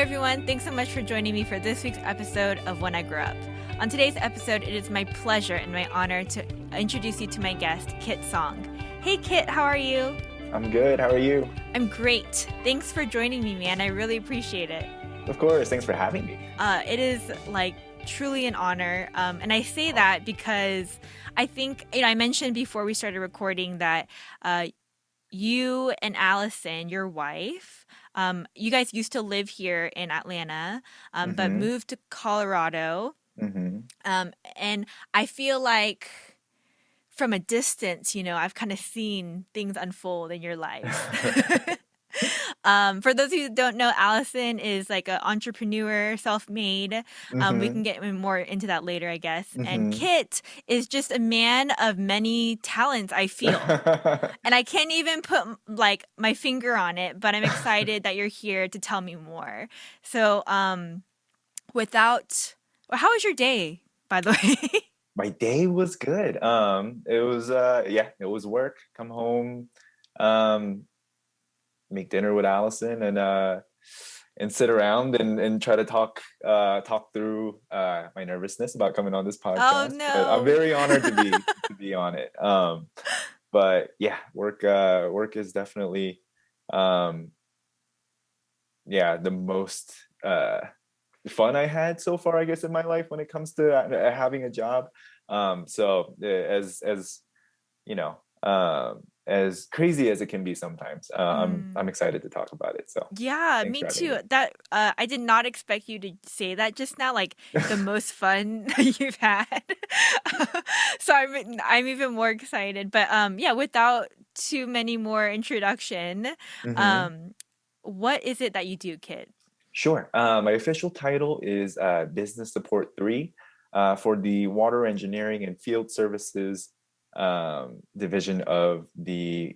everyone. Thanks so much for joining me for this week's episode of When I Grow Up. On today's episode, it is my pleasure and my honor to introduce you to my guest, Kit Song. Hey, Kit, how are you? I'm good. How are you? I'm great. Thanks for joining me, man. I really appreciate it. Of course. Thanks for having me. It is truly an honor. And I say that because I think, I mentioned before we started recording that you and Allison, your wife, you guys used to live here in Atlanta, but moved to Colorado. And I feel like from a distance, I've kind of seen things unfold in your life. For those of you who don't know, Allison is like an entrepreneur, self-made. We can get more into that later, I guess. And Kit is just a man of many talents, I feel. And I can't even put my finger on it, but I'm excited that you're here to tell me more. So how was your day, by the way? My day was good. It was work, come home, make dinner with Allison and sit around and try to talk through my nervousness about coming on this podcast. Oh no. But I'm very honored to be on it. But yeah, work is definitely the most fun I had so far, I guess, in my life when it comes to having a job. So as you know, as crazy as it can be sometimes, I'm excited to talk about it. So yeah, me too. That I did not expect you to say that just now, like the most fun you've had. So I'm even more excited. But yeah, without too many more introduction, what is it that you do, Kit? Sure. My official title is Business Support 3 for the Water Engineering and Field Services division of the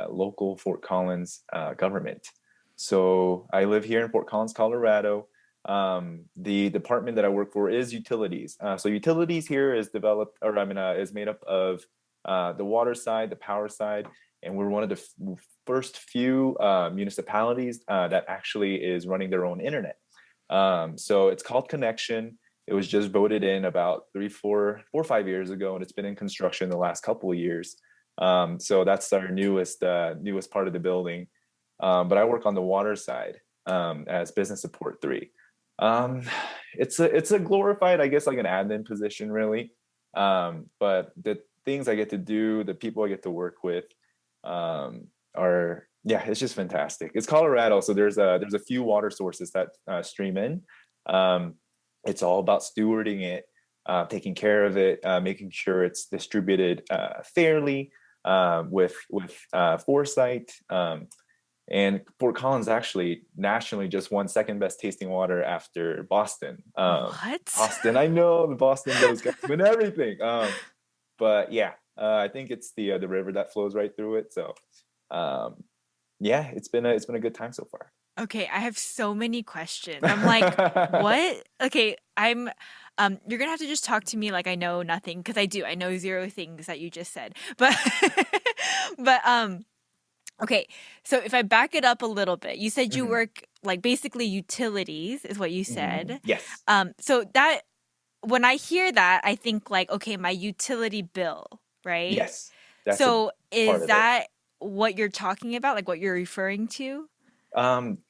local Fort Collins government. So I live here in Fort Collins, Colorado. The department that I work for is utilities. So utilities here is is made up of the water side, the power side, and we're one of the first few municipalities that actually is running their own internet. So it's called Connection. It was just voted in about 4 or 5 years ago, and it's been in construction the last couple of years. So that's our newest part of the building. But I work on the water side as Business Support 3. It's a glorified, I guess, like an admin position, really. But the things I get to do, the people I get to work with, it's just fantastic. It's Colorado, so there's a few water sources that stream in. It's all about stewarding it, taking care of it, making sure it's distributed fairly, with foresight. And Fort Collins actually nationally just won second best tasting water after Boston. What? Boston, I know the Boston those guys win everything. But yeah, I think it's the river that flows right through it. So yeah, it's been a good time so far. Okay, I have so many questions. I'm like, what? Okay, you're gonna have to just talk to me like I know nothing, because I do. I know zero things that you just said. But okay, so if I back it up a little bit, you said you work like basically utilities is what you said. Yes. So that when I hear that, I think like, okay, my utility bill, right? Yes. So is that what you're talking about? Like what you're referring to?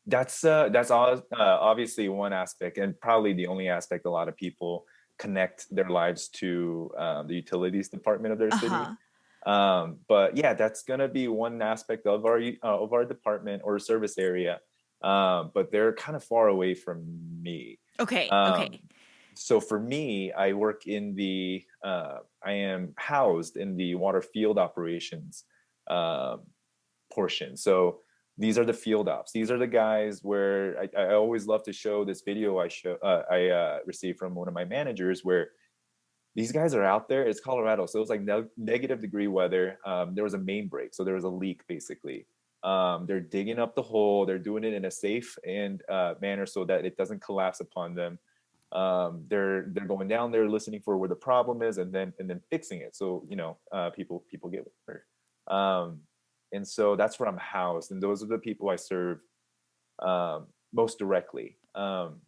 That's obviously one aspect, and probably the only aspect a lot of people connect their lives to the utilities department of their city. But yeah, that's gonna be one aspect of our department or service area. But they're kind of far away from me. Okay. So for me, I am housed in the water field operations portion. So these are the field ops. These are the guys where I always love to show this video I received from one of my managers, where these guys are out there. It's Colorado, so it was like negative degree weather. There was a main break, so there was a leak basically. They're digging up the hole. They're doing it in a safe and manner so that it doesn't collapse upon them. They're going down there, listening for where the problem is, and then fixing it. So people get hurt. And so that's where I'm housed, and those are the people I serve most directly. Um,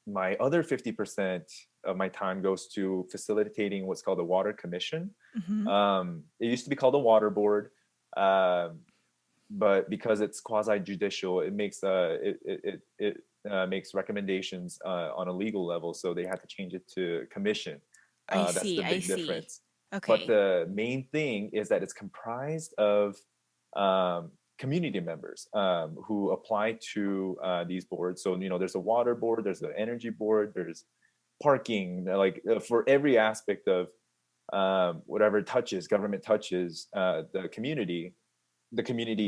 my other 50% of my time goes to facilitating what's called the Water Commission. Mm-hmm. It used to be called the Water Board, um, but because it's quasi judicial, it makes recommendations on a legal level, so they had to change it to commission. I That's see. the I big see. difference. But Okay. the main thing is that it's comprised of community members who apply to these boards. So there's a water board, there's an energy board, there's parking, like for every aspect of whatever touches government touches the community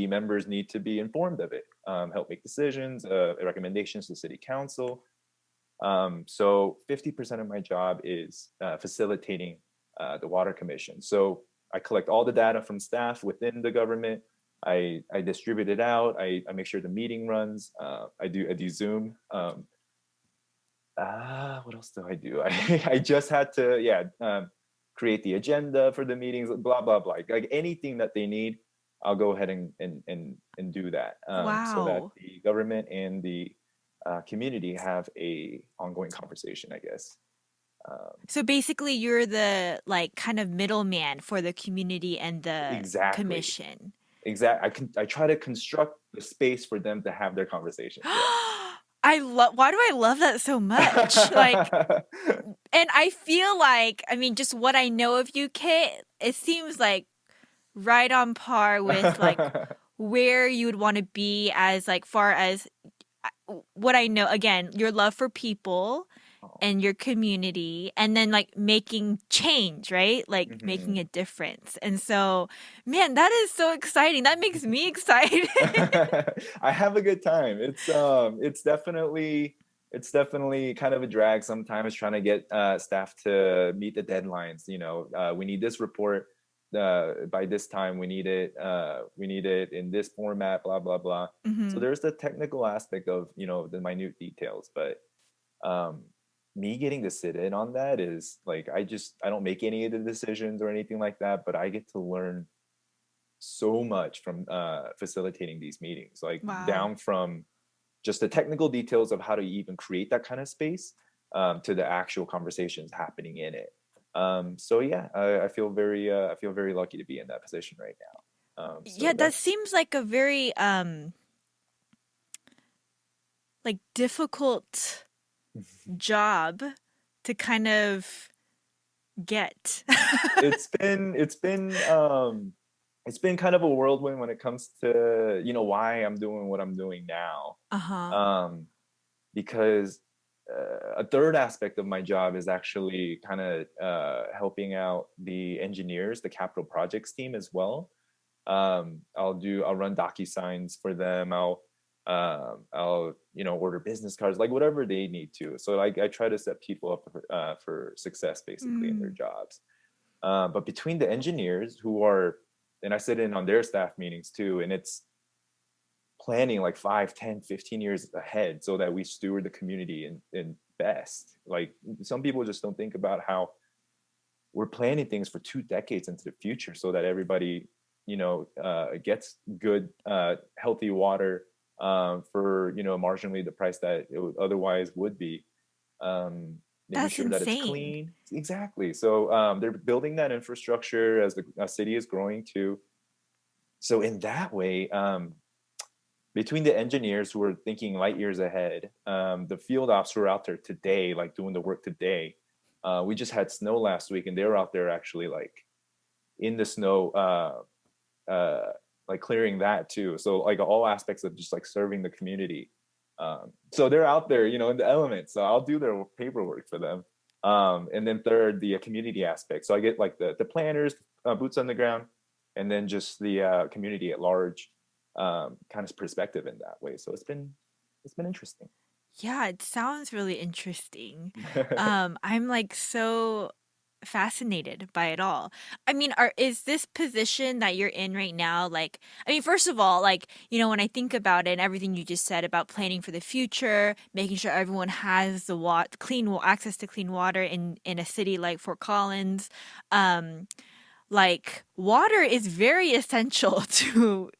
members need to be informed of it, help make decisions, recommendations to city council. So 50% of my job is facilitating the water commission. So I collect all the data from staff within the government. I distribute it out. I make sure the meeting runs. I do Zoom. What else do I do? I just had to create the agenda for the meetings. Blah blah blah. Like anything that they need, I'll go ahead and do that, so that Wow. the government and the community have a ongoing conversation, I guess. Um, So basically, you're the like kind of middleman for the community and the exactly, commission. I try to construct the space for them to have their conversations. Yeah. I love, why do I love that so much? Like, and I feel like, I mean, just what I know of you, Kit, it seems like right on par with like where you would want to be as like far as what I know, again, your love for people Oh, and your community, and then like making change, right? Like making mhm. a difference. And so, man, that is so exciting. That makes me excited. I have a good time. It's definitely kind of a drag sometimes trying to get staff to meet the deadlines. We need this report by this time. We need it in this format. Blah blah blah. So Hmm. there's the technical aspect of the minute details, but um, me getting to sit in on that is like I don't make any of the decisions or anything like that, but I get to learn so much from facilitating these meetings, like Wow. down from just the technical details of how to even create that kind of space, to the actual conversations happening in it. So yeah, I feel very lucky to be in that position right now. Yeah, So that that's seems like a very like difficult job to kind of get. it's been kind of a whirlwind when it comes to why I'm doing what I'm doing now. Uh-huh. Um, because a third aspect of my job is actually kind of helping out the engineers, the capital projects team as well. I'll run DocuSigns for them. I'll order business cards, like whatever they need to. So I try to set people up for success basically in their Mm. jobs. But between the engineers and I sit in on their staff meetings too, and it's planning like 5, 10, 15 years ahead so that we steward the community in best. Like some people just don't think about how we're planning things for 2 decades into the future so that everybody gets good healthy water, for marginally the price that it otherwise would be, making That's sure that it's insane. clean. Exactly. So they're building that infrastructure as the city is growing too. So in that way, between the engineers who are thinking light years ahead, the field ops who are out there today, like doing the work today. We just had snow last week, and they were out there actually like in the snow, like clearing that too. So like all aspects of just like serving the community. So they're out there, in the elements. So I'll do their paperwork for them. And then third, the community aspect. So I get like the planners, boots on the ground, and then just the community at large, kind of perspective in that way. So it's been interesting. Yeah, it sounds really interesting. I'm like so fascinated by it all. I mean, is this position that you're in right now like, I mean, first of all, like, when I think about it and everything you just said about planning for the future, making sure everyone has the access to clean water in a city like Fort Collins, um like water is very essential to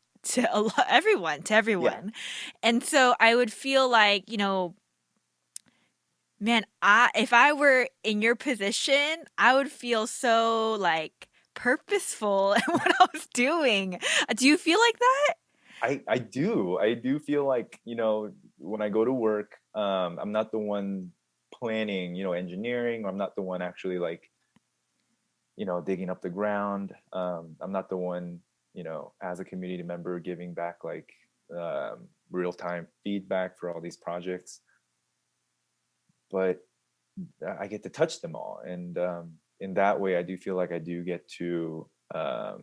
everyone, to Yeah. everyone. And so I would feel like, Man, I if I were in your position, I would feel so like purposeful in what I was doing. Do you feel like that? I do feel like, when I go to work, I'm not the one planning, engineering. I'm not the one actually like, digging up the ground. I'm not the one, as a community member giving back like real time feedback for all these projects, but I get to touch them all, and in that way, I do feel like I do get to uh,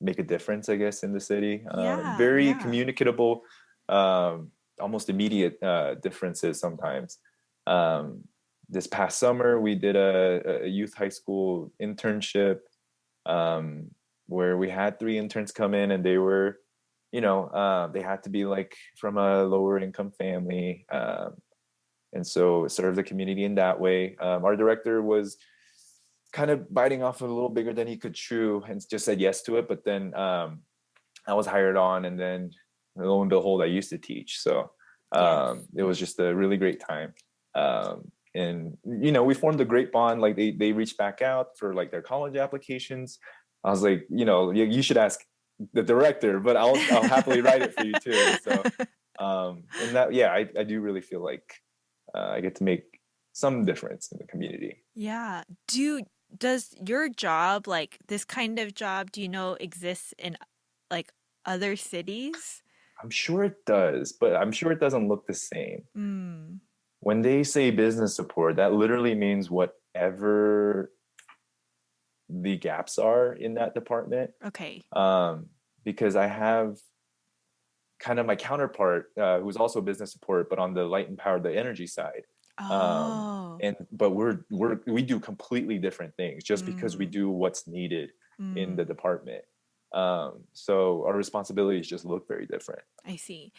make a difference, I guess, in the city. Yeah, Very yeah. communicable, almost immediate differences sometimes. Um, this past summer, we did a youth high school internship, um, where we had three interns come in, and they were, they had to be like from a lower income family. And so serve the community in that way. Our director was kind of biting off a little bigger than he could chew and just said yes to it. But then I was hired on, and then lo and behold, I used to teach. So Yes. it was just a really great time. And we formed a great bond. Like they reached back out for like their college applications. I was like, you should ask the director, but I'll happily write it for you too. So and that, yeah, I do really feel like I get to make some difference in the community. Yeah. Does your job, like this kind of job, do you know exists in like other cities? I'm sure it does, but I'm sure it doesn't look the same. Mm, When they say business support, that literally means whatever the gaps are in that department. okay. Um, because I have kind of my counterpart, who's also business support, but on the light and power, the energy side. Um, Oh. but we do completely different things just because we Mm, do what's needed in the mm, department. So our responsibilities just look very different. I see.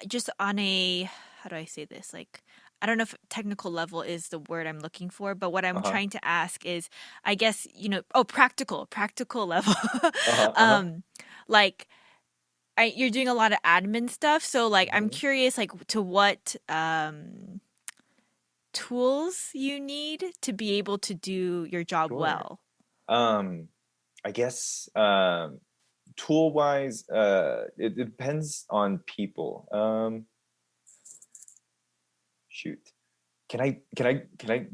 Just on a, how do I say this? Like, I don't know if technical level is the word I'm looking for, but what I'm Uh-huh. trying to ask is, I guess, oh, practical level. Uh-huh. Uh-huh. Um, like, you're doing a lot of admin stuff, so like, I'm Mhm. curious, like, to what tools you need to be able to do your job Sure. well. Um, I guess tool wise, it depends on people. Shoot. Can I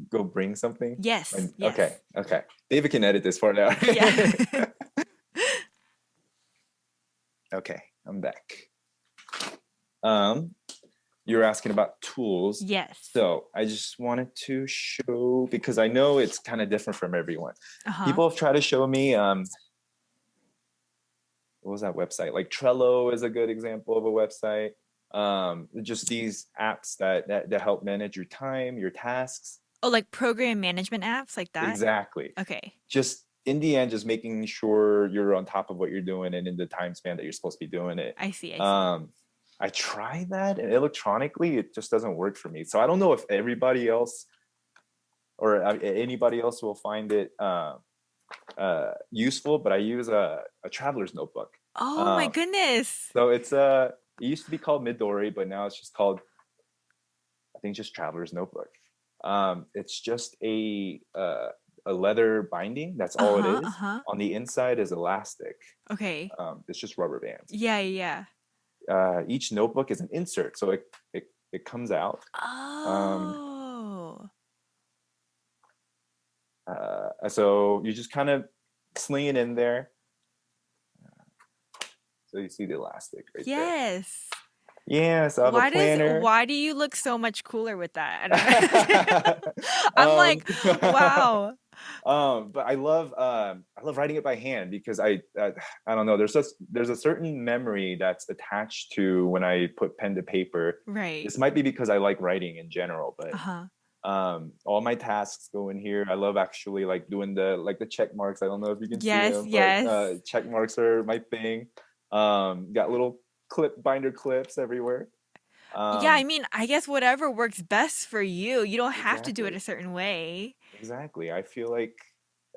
go bring something? Yes, Okay, yes. okay. David can edit this part out. Yeah. Okay, I'm back. Um, you're asking about tools. Yes. So I just wanted to show, because I know it's kind of different from everyone. Uh-huh. People have tried to show me what was that website? Like Trello is a good example of a website. Just these apps that help manage your time, your tasks. Oh, like program management apps like that? Exactly. Okay. Just in the end, just making sure you're on top of what you're doing and in the time span that you're supposed to be doing it. I see, I see. Um, I tried that, and electronically, it just doesn't work for me. So I don't know if everybody else or anybody else will find it useful, but I use a traveler's notebook. Oh my Um, goodness. so it used to be called Midori, but now it's just called, I think, just traveler's notebook. It's just a leather binding. That's all it Uh-huh, is. uh-huh. On the inside is elastic. Okay. It's just rubber bands. Yeah, yeah. Each notebook is an insert, so it comes out. Um, Oh. so you just kind of sling it in there. So you see the elastic right there. Yes. Yeah, so I have a planner. Why do you look so much cooler with that? I don't know. I'm um, like, wow. but I love writing it by hand because I don't know, there's a certain memory that's attached to when I put pen to paper. Right. This might be because I like writing in general, but Uh-huh. all my tasks go in here. I love actually like doing the check marks. I don't know if you can see Yes, them, but yes. check marks are my thing. Got little binder clips everywhere. Yeah, I um mean, I guess whatever works best for you. You don't have to do it exactly. a certain way. Exactly. I feel like,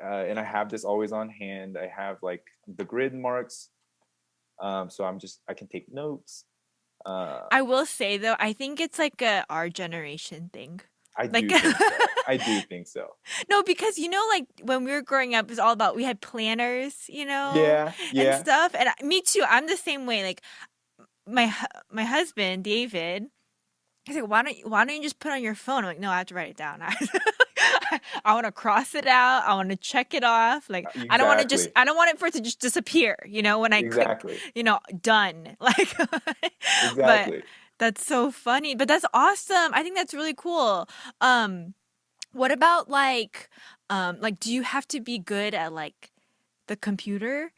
and I have this always on hand. I have like the grid marks, so I can take notes. Uh, I will say though, I think it's like a our generation thing. I Like do think so. I do think so. no, because like when we were growing up, it was all about we had planners, Yeah, and yeah. stuff. And me too. I'm the same way. Like my husband David, he's like, why don't you just put it on your phone? I'm like, no, I have to write it down. I want to cross it out. I want to check it off. Like Exactly. I don't want it for it to just disappear. When I click, Exactly. done. Like, but Exactly. that's so funny. But that's awesome. I think that's really cool. Um, what about like do you have to be good at like the computer?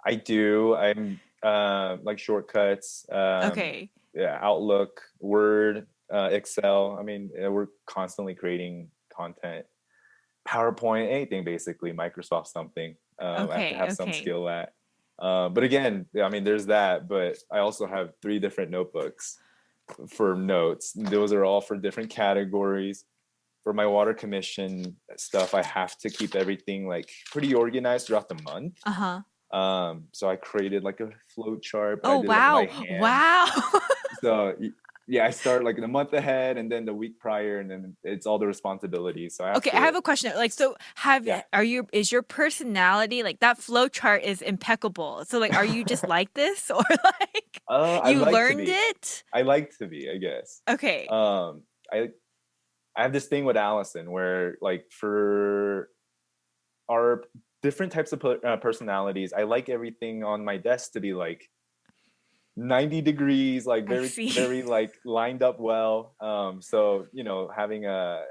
I do. I'm like shortcuts, Okay. yeah, Outlook, Word, Excel. I mean, we're constantly creating content. PowerPoint, anything basically, Microsoft something. I have to Okay. have some Okay. skill at. But again, I mean, there's that. But I also have 3 different notebooks for notes. Those are all for different categories. For my water commission stuff, I have to keep everything like pretty organized throughout the month. Uh-huh. So I created like a flow chart, but I Oh, did it by wow. hand. Wow. So yeah, I start like the month ahead and then the week prior, and then it's all the responsibilities. So I have Okay, I to, have a question. Like, so yeah. is your personality like that flow chart is impeccable? So like, are you just like this or like I you like to learned be. it? I like to be, I guess. Okay. Um, I I have this thing with Allison where like for our different types of personalities, I like everything on my desk to be like 90 degrees, like I very see. very like lined up well. So having a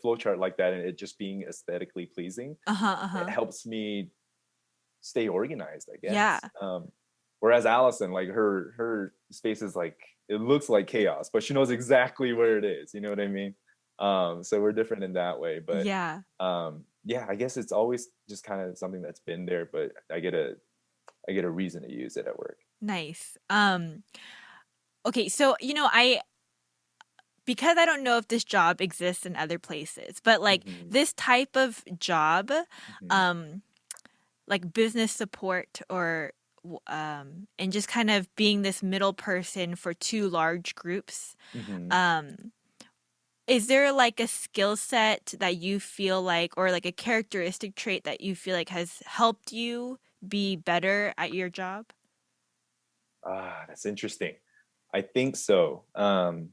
flow chart like that and it just being aesthetically pleasing, Uh-huh, it uh-huh. helps me stay organized, I Yeah. guess. Whereas Allison, like her space is like it looks like chaos, but she knows exactly where it is. You know what I mean? So we're different in that way. But Yeah. yeah, I guess it's always just kind of something that's been there, but I get a reason to use it at work. Nice. Okay, so I because I don't know if this job exists in other places, but like Hmm. this type of job, Hmm. um, like business support or and just kind of being this middle person for two large groups. Hmm. Um, is there like a skill set that you feel like, or like a characteristic trait that you feel like has helped you be better at your job? That's interesting. I think so. I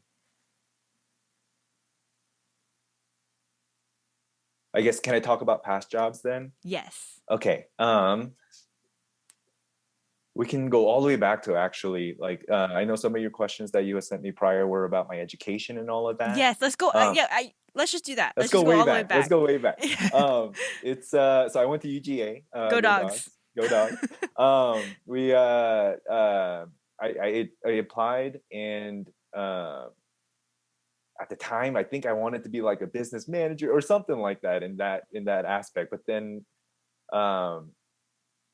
guess can I talk about past jobs then? Yes. Okay. We can go all the way back to actually like I know some of your questions that you had sent me prior were about my education and all of that. Yes, let's go. Um, Yeah, let's just do that. let's Let's go just go way all the way back. Let's back. go way back. It's so I went to UGA. Go Go dogs. dogs. Go dogs. We I applied and at the time I think I wanted to be like a business manager or something like that in that aspect. But then um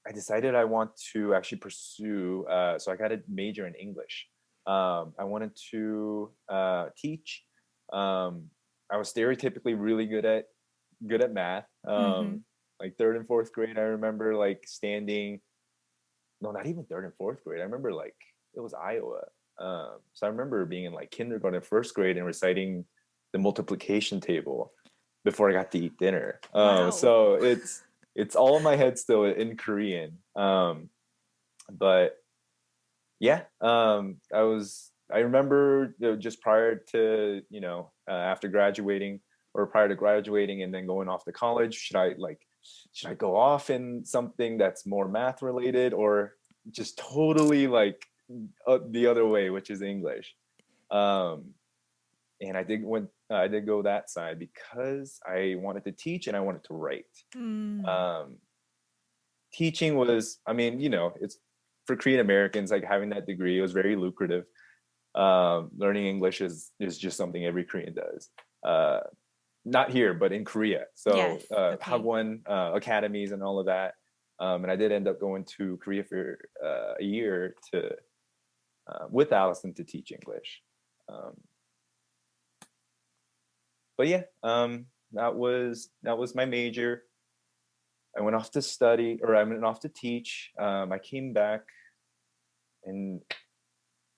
I decided I want to actually pursue. So I got a major in English. I wanted to teach. Um, I was stereotypically really good at math. Mm-hmm. Like third and fourth grade, I remember like standing. No, not even third and fourth grade. I remember like it was Iowa. So I remember being in like kindergarten, first grade, and reciting the multiplication table before I got to eat dinner. Wow. So it's all in my head still in Korean. But yeah, I remember just prior to after graduating or prior to graduating and then going off to college, should I go off in something that's more math related or just totally like the other way, which is English. Um, and I did go that side because I wanted to teach and I wanted to write. Mm. Um, Teaching was, I mean, it's for Korean Americans, like having that degree, it was very lucrative. Learning English is just something every Korean does. Uh, Not here, but in Korea. So Yes. Okay. Hagwon academies and all of that. And I did end up going to Korea for a year to with Allison to teach English. Um, but yeah, that was my major. I went off to study, or I went off to teach. I came back, and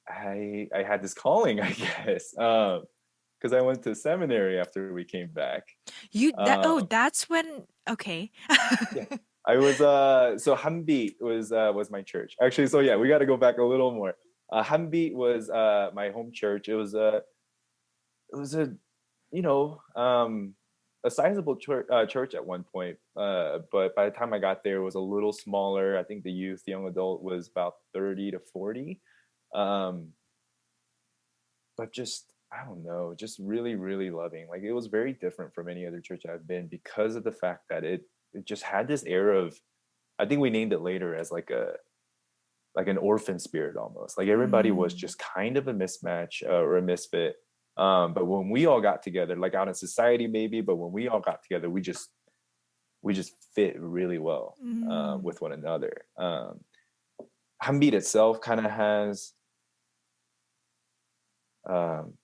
I had this calling, I guess, because I went to seminary after we came back. You that oh, Um, that's when okay. yeah, I was so Hambi was my church actually. So yeah, we got to go back a little more. Hambi was my home church. It was a you know a sizable church at one point, but by the time I got there, it was a little smaller. I think the youth, young adult, was about 30 to 40. Um, but just I don't know, just really, really loving. Like it was very different from any other church I've been because of the fact that it just had this air of, I think we named it later as like an orphan spirit almost. Like everybody was Mm, just kind of a mismatch or a misfit. But when we all got together, like out in society maybe, but when we all got together, we just fit really well mm, with one another. Hamid itself kind of has um,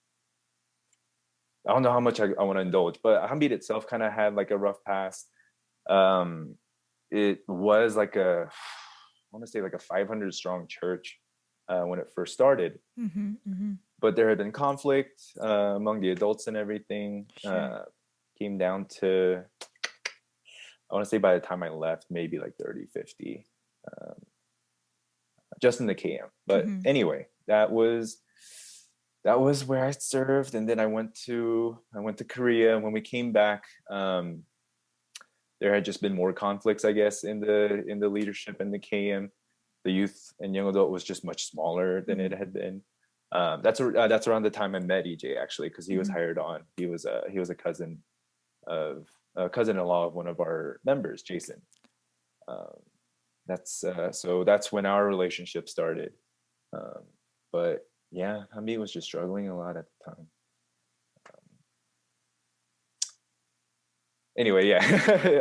I don't know how much I want to indulge, but Hamid itself kind of had like a rough past. Um, it was like I want to say like a 500 strong church when it first started, mm-hmm, mm-hmm. but there had been conflict among the adults and everything. Sure. Came down to, I want to say by the time I left, maybe like 30, 50, um, just in the KM. But Mm-hmm. anyway, that was where I served, and then I went to Korea. When we came back, there had just been more conflicts, I guess, in the leadership in the KM. The youth and young adult was just much smaller than it Mm-hmm. had been. That's around the time I met EJ actually, because he was Mm-hmm. hired on. He was a cousin of a cousin-in-law of one of our members, Jason. Um, that's when our relationship started. Um, but yeah, Hamid was just struggling a lot at the time. Anyway, yeah,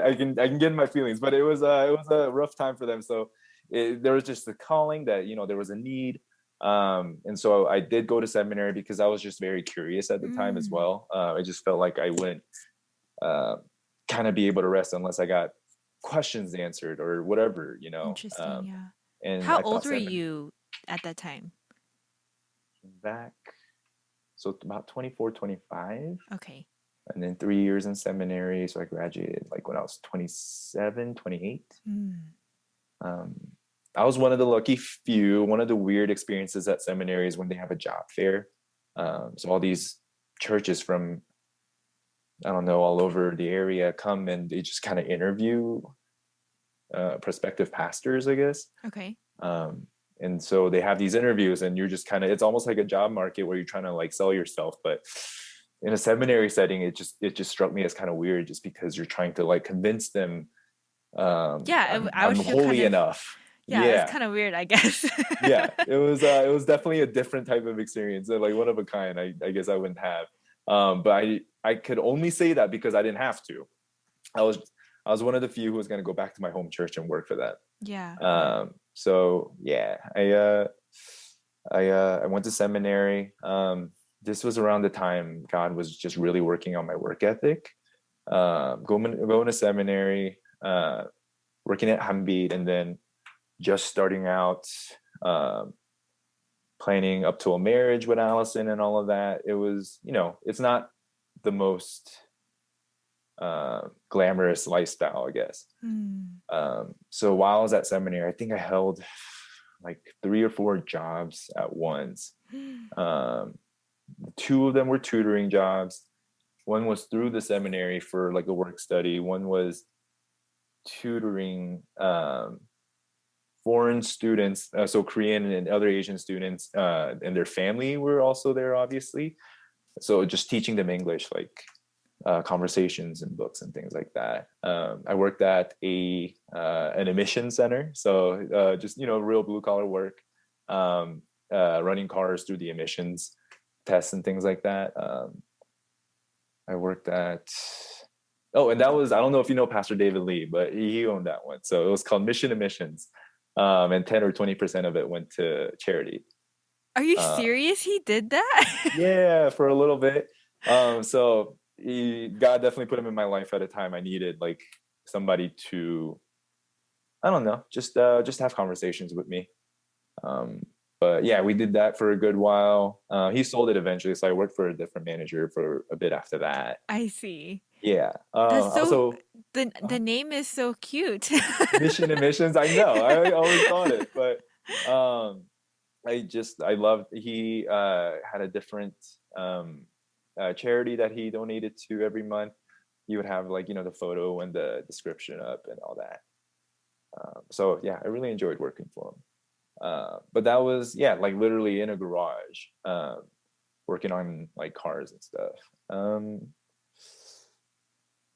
I can get in my feelings, but it was a rough time for them. So there was just the calling that there was a need, and so I did go to seminary because I was just very curious at the time as Mm. well. I just felt like I wouldn't uh, kind of be able to rest unless I got questions answered or whatever, Interesting, yeah. and How I old thought were seminary you at that time? back, so about 24, 25. Okay. And then 3 years in seminary. So I graduated like when I was 27, 28. Mm. Um, I was one of the lucky few. One of the weird experiences at seminary is when they have a job fair. So all these churches from, I don't know, all over the area come and they just kind of interview prospective pastors, I guess. Okay. Um, and so they have these interviews and you're just kind of, it's almost like a job market where you're trying to like sell yourself. But in a seminary setting, it just struck me as kind of weird just because you're trying to like convince them Yeah, I'm I would I'm feel kind holy of enough. yeah, that's Yeah. kind of weird, I guess. Yeah. It was definitely a different type of experience, like one of a kind. I guess I wouldn't have. But I could only say that because I didn't have to. I was I was one of the few who was gonna go back to my home church and work for that. Yeah, yeah. So yeah, I went to seminary. This was around the time God was just really working on my work ethic. Going to seminary, working at Hamid, and then just starting out, um, planning up to a marriage with Allison and all of that. It was, it's not the most glamorous lifestyle, I guess. Mm. So while I was at seminary, I think I held like 3 or 4 jobs at once. Um, two of them were tutoring jobs. One was through the seminary for like a work study. One was tutoring foreign students, so Korean and other Asian students, and their family were also there, obviously. So just teaching them English, like conversations and books and things like that. I worked at an emission center, so just real blue collar work, running cars through the emissions tests and things like that. I worked at and that was, I don't know if you know Pastor David Lee, but he owned that one. So it was called Mission Emissions, and 10 or 20% of it went to charity. Are you Uh, serious? He did that? yeah, for a little bit. So God definitely put him in my life at a time I needed like somebody to, I don't know, just have conversations with me. Um, But yeah, we did that for a good while. He sold it eventually, so I worked for a different manager for a bit after that. I see. Yeah. That's so Also, the name is so cute. mission emissions. I know. I always thought it, but um, I loved. He had a different um, charity that he donated to every month. He would have like the photo and the description up and all that. So yeah, I really enjoyed working for him. But that was yeah, like literally in a garage, working on like cars and stuff.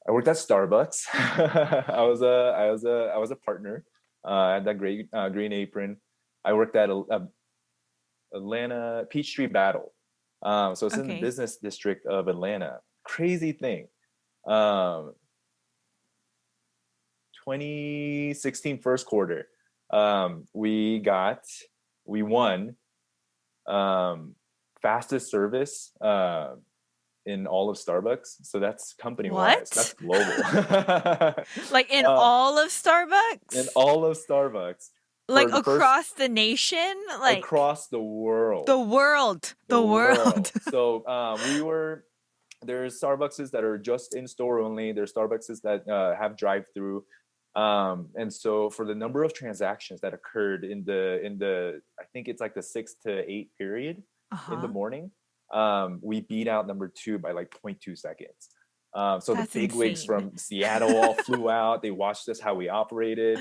I worked at Starbucks. I was a partner at that great Green Apron. I worked at Atlanta Peachtree Battle. So it's in the Okay. business district of Atlanta. Crazy thing. Um, 2016 first quarter, we won um, fastest service in all of Starbucks. So that's company wise. That's What? global. Like in uh, all of in Starbucks? all of Starbucks Like for the first across the nation? Like across the world. the world. The The world. world. So we were there's Starbucks that are just in store only. There's Starbucks that have drive through. And so for the number of transactions that occurred in the I think it's like the 6 to 8 period in the Uh-huh. morning, we beat out number two by like 0.2 seconds. So the That's big wigs insane. from Seattle all flew out. They watched us how we operated.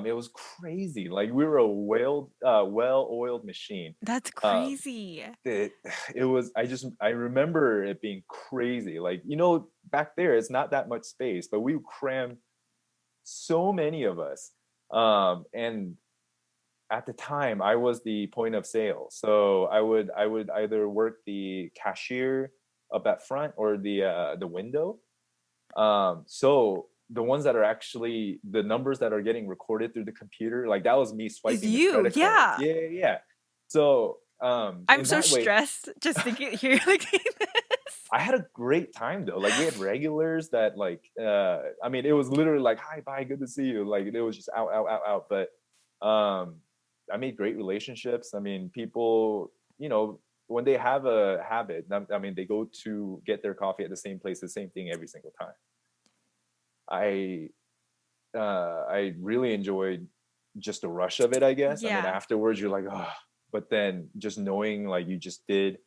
It was crazy. Like we were a well-oiled machine. That's Um, crazy. it, it was I remember it being crazy. Like back there it's not that much space, but we crammed so many of us. And at the time I was the point of sale, so I would either work the cashier up at front or the window. So the ones that are actually the numbers that are getting recorded through the computer, like that was me Is swiping the you. credit cards. Yeah. Yeah, yeah, yeah. So I'm in so that way stressed just thinking here like this. I had a great time though. Like we had regulars that like I mean it was literally like hi bye good to see you. Like it was just out out out out. But I made great relationships. I mean people, when they have a habit, I mean they go to get their coffee at the same place, the same thing every single time. I I really enjoyed just the rush of it, I guess. I mean Yeah. afterwards you're like, oh, but then just knowing like you just did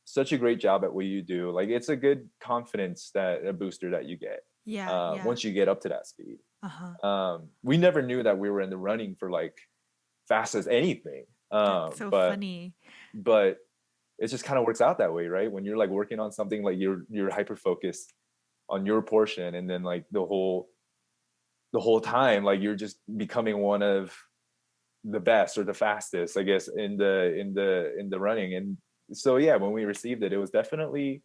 such a great job at what you do. Like it's a good confidence that a booster that you get Yeah. Yeah. once you get up to that speed. Uh-huh. We never knew that we were in the running for like fast as anything. That's so But funny. but it just kind of works out that way, right? When you're like working on something, like you're hyper focused on your portion, and then like the whole time, like you're just becoming one of the best or the fastest, I guess, in the running. And so yeah, when we received it, it was definitely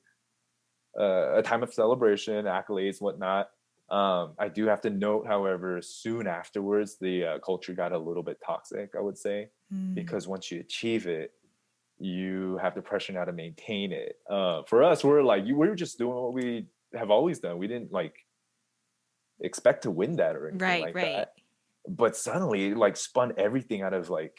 a time of celebration, accolades, whatnot. I do have to note, however, soon afterwards, the culture got a little bit toxic, I would say, Mm. because once you achieve it, you have the pressure now to maintain it. For us, we're like, we were just doing what we have always done. We didn't like expect to win that or anything Right, like right. that. But suddenly, it, like, spun everything out of like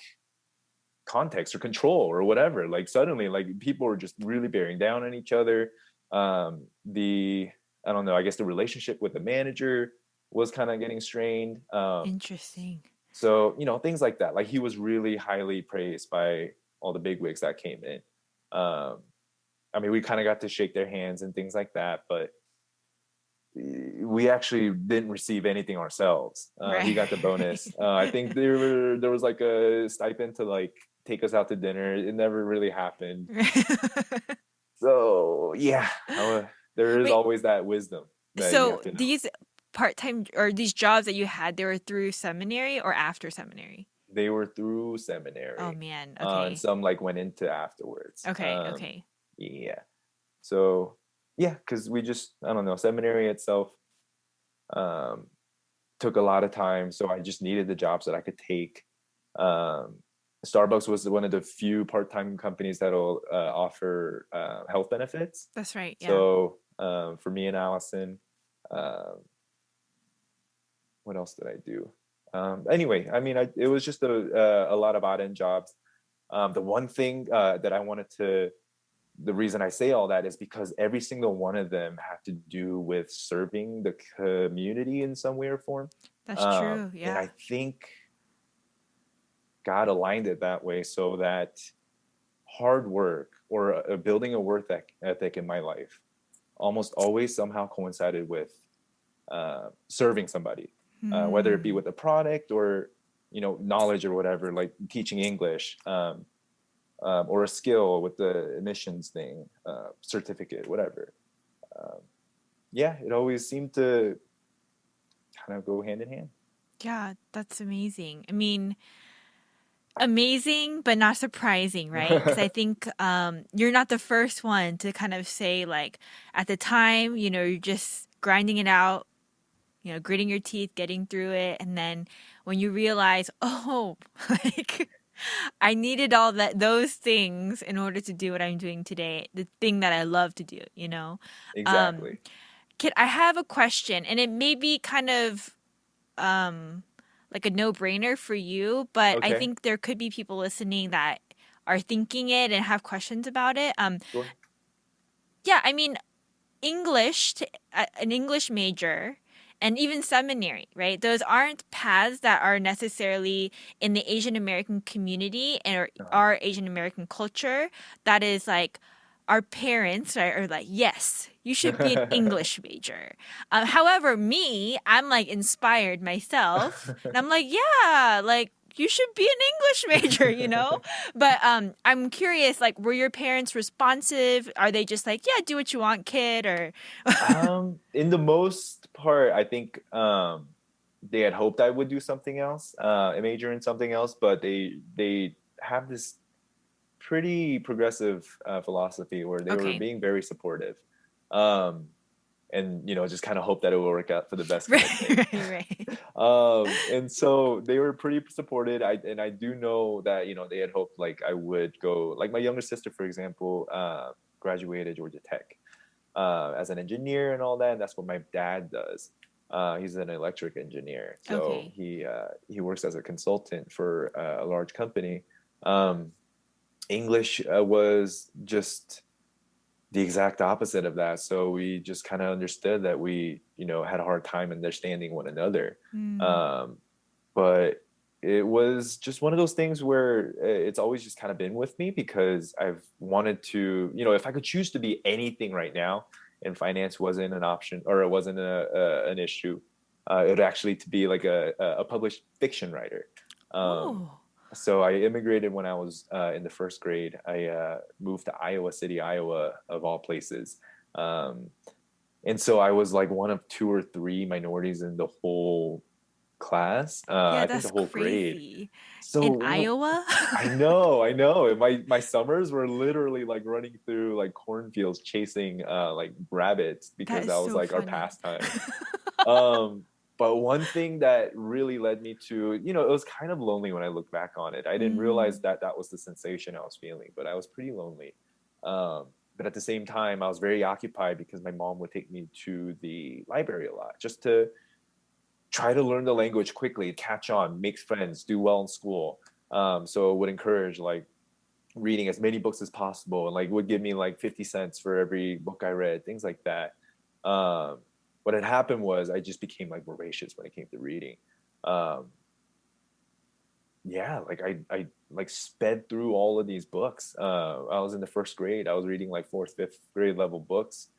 context or control or whatever. Like suddenly, like people were just really bearing down on each other. The I don't know, I guess the relationship with the manager was kind of getting strained. Interesting. So things like that. Like he was really highly praised by all the bigwigs that came in. um I mean, we kind of got to shake their hands and things like that, but we actually didn't receive anything ourselves. He Right. got the bonus. I think there was like a stipend to like take us out to dinner. It never really happened. So yeah, there is Wait, always that wisdom that you have so to know. these part-time or these jobs that you had, they were through seminary or after seminary? They were through Oh seminary, man. and Okay. some like went into afterwards. Okay. Okay. Yeah. So yeah, because we just I don't know, seminary itself um, took a lot of time, so I just needed the jobs that I could take. Um, Starbucks was one of the few part-time companies that'll offer health benefits. That's right. Yeah. So for me and Allison, um, what else did I do? Anyway, I mean, it was just a lot of odd end jobs. The one thing that I wanted to, the reason I say all that is because every single one of them have to do with serving the community in some way or form. That's true. And Yeah. I think God aligned it that way so that hard work or building a work ethic in my life almost always somehow coincided with serving somebody, whether it be Hmm. with a product or knowledge or whatever, like teaching English, or a skill with the admissions thing, certificate, whatever. Um, yeah, it always seemed to kind of go hand in hand. Yeah, that's amazing. I mean, amazing, but not surprising, right? Because I think you're not the first one to kind of say, like, at the time, you're just grinding it out, gritting your teeth, getting through it. And then when you realize, oh, like, I needed all those things in order to do what I'm doing today, the thing that I love to do. Um, Exactly. Kit, I have a question, and it may be kind of um like a no-brainer for you, but I Okay. think there could be people listening that are thinking it and have questions about it. Sure. Yeah, I mean, an English major and even seminary, right? Those aren't paths that are necessarily in the Asian American community or Uh-huh. our Asian American culture. That is like our parents are like, yes, you should be an English major. However, I'm like inspired myself, and I'm like, yeah, like you should be an English major. But I'm curious, like, were your parents responsive? Are they just like, yeah, do what you want, kid, or In the most part, I think they had hoped I would do something else, a major in something else, but they have this pretty progressive philosophy where they were okay, being very supportive, um, and just kind of hope that it will work out for the best kind of right, thing. right, right. And so they were pretty supported. I do know that they had hoped like I would go, like my younger sister, for example, graduated Georgia Tech as an engineer and all that. And that's what my dad does. He's an electric engineer, so Okay. he works as a consultant for a large company. Um, English was just the exact opposite of that. So we just kind of understood that we, had a hard time understanding one another. Mm, Um, but it was just one of those things where it's always just kind of been with me because I've wanted to, if I could choose to be anything right now and finance wasn't an option or it wasn't an issue, it would actually to be like a published fiction writer. Um, oh, so I immigrated when I was in the first grade. I moved to Iowa City, Iowa, of all places. Um, and so I was like one of two or three minorities in the whole class. yeah, I think the that's whole grade. crazy. In So Iowa? I know. And my summers were literally like running through like cornfields chasing like rabbits That because is that was so like our funny. pastime. Um, but one thing that really led me to, it was kind of lonely when I look back on it. I didn't realize Mm, that that was the sensation I was feeling, but I was pretty lonely. But at the same time, I was very occupied because my mom would take me to the library a lot just to try to learn the language quickly, catch on, make friends, do well in school. So it would encourage like reading as many books as possible and like would give me like 50 cents for every book I read, things like that. Um, what had happened was I just became like voracious when it came to reading. Um, yeah, like I like sped through all of these books. I was in the first grade. I was reading like fourth, fifth grade level books,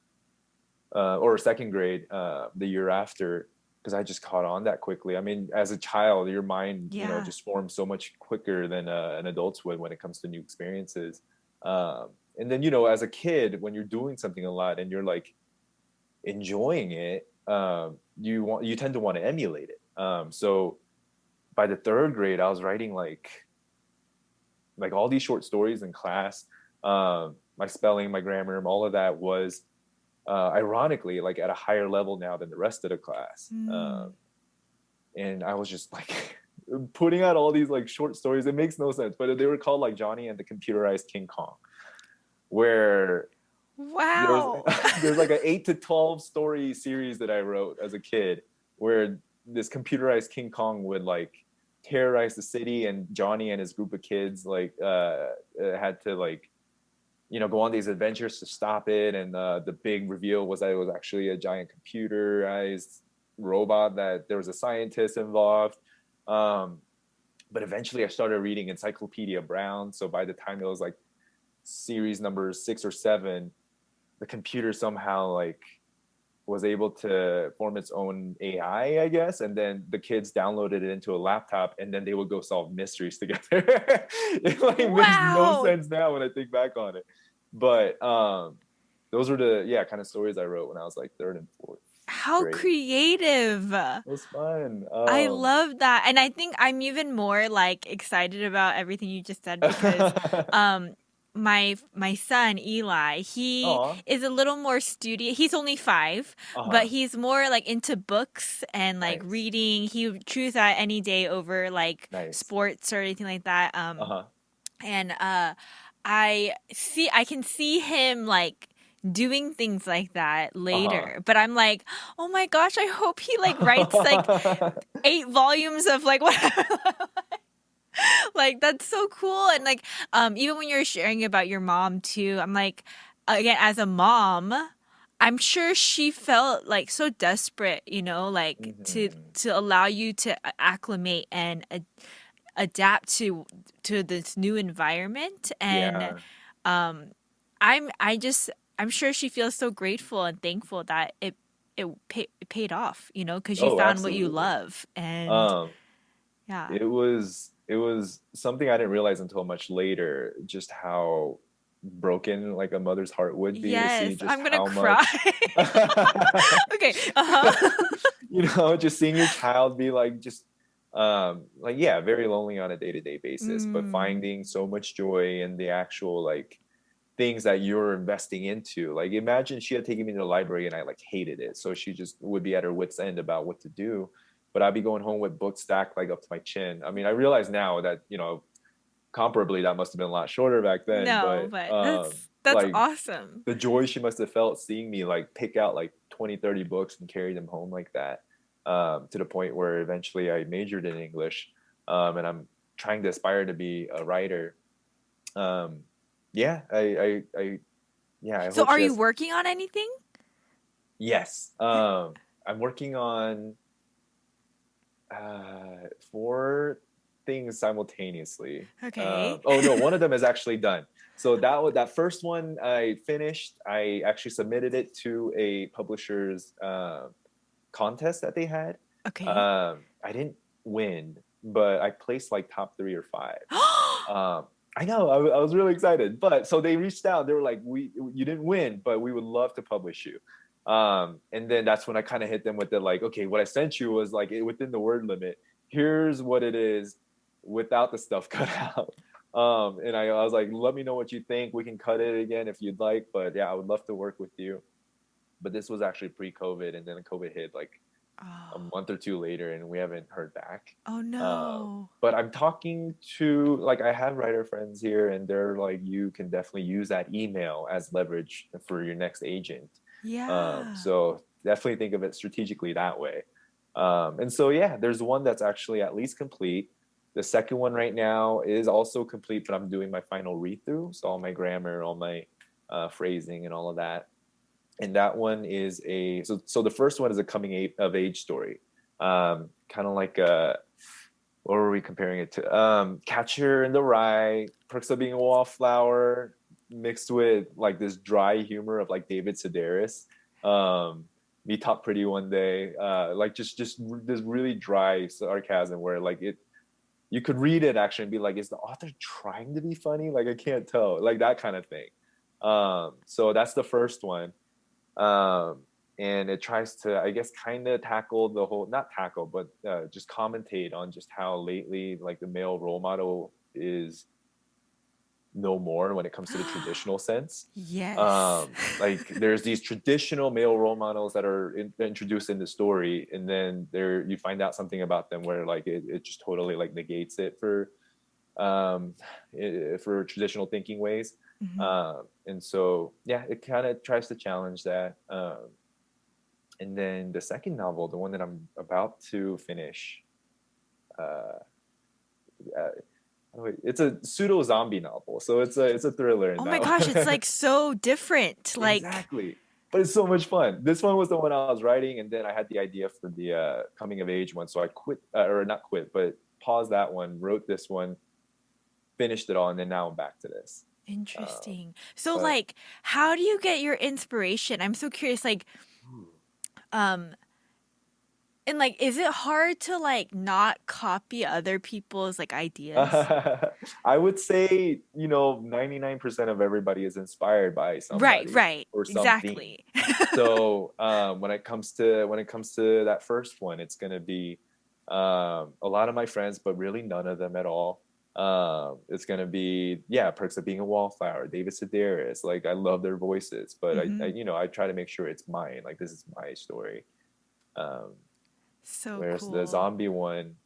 or second grade the year after, because I just caught on that quickly. I mean, as a child, your mind, yeah. just forms so much quicker than an adult's would when it comes to new experiences. And then, as a kid, when you're doing something a lot and you're like enjoying it, you tend to want to emulate it. So by the third grade, I was writing like all these short stories in class. My spelling, my grammar, all of that was ironically like at a higher level now than the rest of the class. Mm. And I was just like putting out all these like short stories. It makes no sense, but they were called like Johnny and the Computerized King Kong, where there's Wow. there's like an 8 to 12 story series that I wrote as a kid, where this computerized King Kong would like terrorize the city, and Johnny and his group of kids like had to like go on these adventures to stop it. And the big reveal was that it was actually a giant computerized robot, that there was a scientist involved. um, but eventually I started reading Encyclopedia Brown, so by the time it was like series number 6 or 7, the computer somehow like was able to form its own AI, I guess, and then the kids downloaded it into a laptop, and then they would go solve mysteries together. It like makes no Wow. sense now when I think back on it, but those were the kind of stories I wrote when I was like third and fourth How grade. creative. It was fun. I love that. And I think I'm even more like excited about everything you just said because um my son Eli, he Aw. is a little more studious. He's only 5, but Uh-huh. he's more like into books and like Nice. reading. He would choose that any day over like Nice. sports or anything like that. Uh-huh. And I can see him like doing things like that Uh-huh. later, but I'm like, oh my gosh, I hope he like writes like 8 volumes of like whatever. Like that's so cool. And like even when you're sharing about your mom too, I'm like, again, as a mom, I'm sure she felt like so desperate, like Mhm. to allow you to acclimate and adapt to this new environment. And Yeah. um I'm sure she feels so grateful and thankful that it paid off, because you Oh, found what you absolutely. love. And um yeah. it was something I didn't realize until much later, just how broken like a mother's heart would be to see Yes, just I'm gonna how cry. much Okay. Uh-huh. just seeing your child be like just like yeah, very lonely on a day-to-day basis, but Mm, finding so much joy in the actual like things that you're investing into. Like imagine she had taken me to the library and I like hated it, so she just would be at her wits end about what to do. But I'd be going home with books stacked like up to my chin. I mean, I realize now that comparably that must have been a lot shorter back then, no, but but that's like awesome. the joy she must have felt seeing me like pick out like 20, 30 books and carry them home like that, to the point where eventually I majored in English, and I'm trying to aspire to be a writer. um, yeah, I So hope are she you has. working on anything? Yes, I'm working on 4 things simultaneously. Okay. Oh no, one of them is actually done. So that first one I finished. I actually submitted it to a publisher's contest that they had. Okay. I didn't win, but I placed like top 3 or 5. I know, I was really excited. But so they reached out. They were like, you didn't win, but we would love to publish you." And then that's when I kind of hit them with the like, okay, what I sent you was like within the word limit. Here's what it is without the stuff cut out. And I was like, let me know what you think. We can cut it again if you'd like. But yeah, I would love to work with you. But this was actually pre-COVID, and then COVID hit like a Oh. month or two later, and we haven't heard back. Oh Um, no. but I'm talking to like I have writer friends here, and they're like, you can definitely use that email as leverage for your next agent. Yeah. So definitely think of it strategically that way. And so yeah, there's one that's actually at least complete. The second one right now is also complete, but I'm doing my final read through, so all my grammar, all my phrasing, and all of that. And that one is so the first one is a coming of age story, kind of like what were we comparing it to? Catcher in the Rye, Perks of Being a Wallflower, mixed with like this dry humor of like David Sedaris. Me Top Pretty One Day, like just this really dry sarcasm where like you could read it actually and be like, is the author trying to be funny? Like I can't tell, like that kind of thing. So that's the first one. And it tries to, I guess, kind of tackle the whole, not tackle, but just commentate on just how lately like the male role model is no more when it comes to the traditional sense. Yes. Like there's these traditional male role models that are introduced in the story, and then there you find out something about them where like it just totally like negates it um, for traditional thinking ways. Mhm. And so yeah, it kind of tries to challenge that. And then the second novel, the one that I'm about to finish, uh, it's a pseudo zombie novel, so it's a thriller in Oh my that gosh, it's one. like so different. Like, Exactly. But it's so much fun. This one was the one I was writing, and then I had the idea for the coming of age one, so I quit, or not quit, but paused that one, wrote this one, finished it all, and then now I'm back to this. Um, interesting. So but like, how do you get your inspiration? I'm so curious. Like, um, and like, is it hard to like not copy other people's like ideas? I would say, 99% of everybody is inspired by Right, somebody right, or something. exactly. So when it comes to that first one, it's gonna be a lot of my friends, but really none of them at all. It's gonna be, yeah, Perks of Being a Wallflower, David Sedaris. Like, I love their voices, but I Hmm. I try to make sure it's mine. Like, this is my story. Um, So Whereas the cool. zombie one,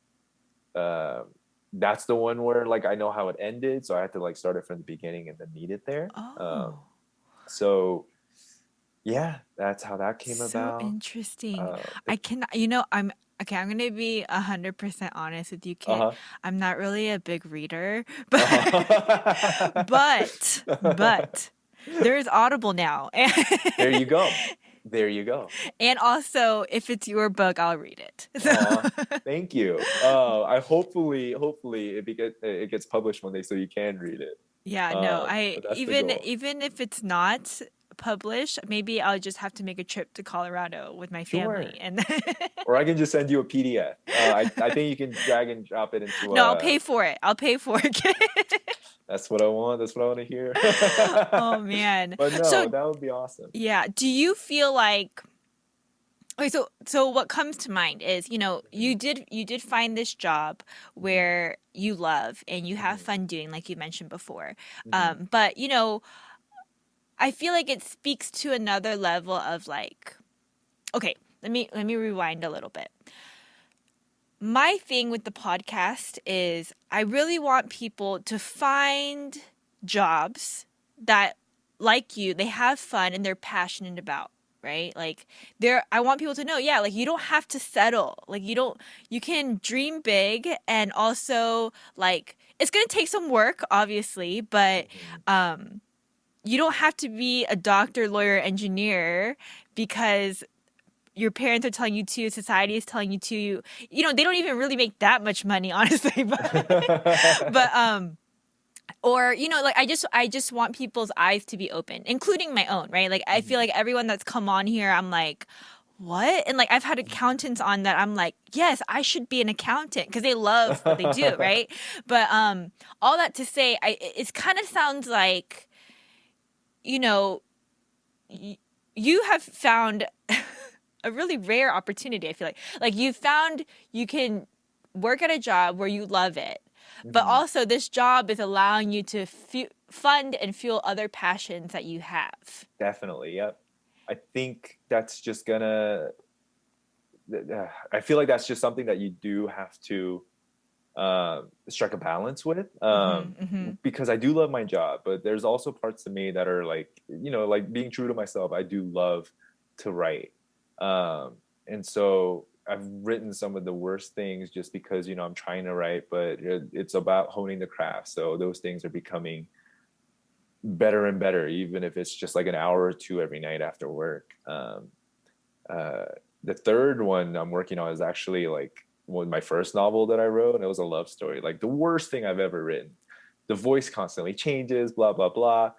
uh, that's the one where like I know how it ended, so I had to like start it from the beginning and then meet it there. Oh, So yeah, that's how that came so about. interesting. Uh, I can, I'm okay. I'm gonna be 100% honest with you, Kit. uh-huh. I'm not really a big reader, but Uh-huh. but there is Audible now, There you go. There you go. and also if it's your book, I'll read it. So Aw, thank you. I hopefully it gets published one day so you can read it. yeah, no, I But that's the even goal. even if it's not published, maybe I'll just have to make a trip to Colorado with my family Sure. and Or I can just send you a PDF. I think you can drag and drop it into no, I'll pay for it. I'll pay for it. that's what I want. That's what I want to hear. Oh man. But no, So that would be awesome. yeah, do you feel like okay, so what comes to mind is, you did find this job Hmm. where you love and you have Hmm. fun doing, like you mentioned before. Hmm. But I feel like it speaks to another level of like, okay, let me rewind a little bit. My thing with the podcast is I really want people to find jobs that, like you, they have fun and they're passionate about, right? Like I want people to know, yeah, like you don't have to settle. Like you can dream big and also like it's going to take some work obviously, but Hmm. um you don't have to be a doctor, lawyer, engineer because your parents are telling you to, society is telling you to. They don't even really make that much money, honestly. But or like I just want people's eyes to be open, including my own, right? Like I feel Hmm. like everyone that's come on here, I'm like, what? And like I've had accountants on that I'm like, yes, I should be an accountant because they love what they do, right? But all that to say, it kind of sounds like, you know, you have found a really rare opportunity. I feel like you found you can work at a job where you love it, but Hmm. also this job is allowing you to fund and fuel other passions that you have. Definitely, yep. I think that's just gonna. I feel like that's just something that you do have to strike a balance with, Hmm. Hmm. because I do love my job, but there's also parts of me that are like, like being true to myself. I do love to write, and so I've written some of the worst things just because I'm trying to write, but it's about honing the craft. So those things are becoming better and better, even if it's just like an hour or two every night after work. Uh, the third one I'm working on is actually like my first novel that I wrote, and it was a love story, like the worst thing I've ever written. The voice constantly changes, blah blah blah.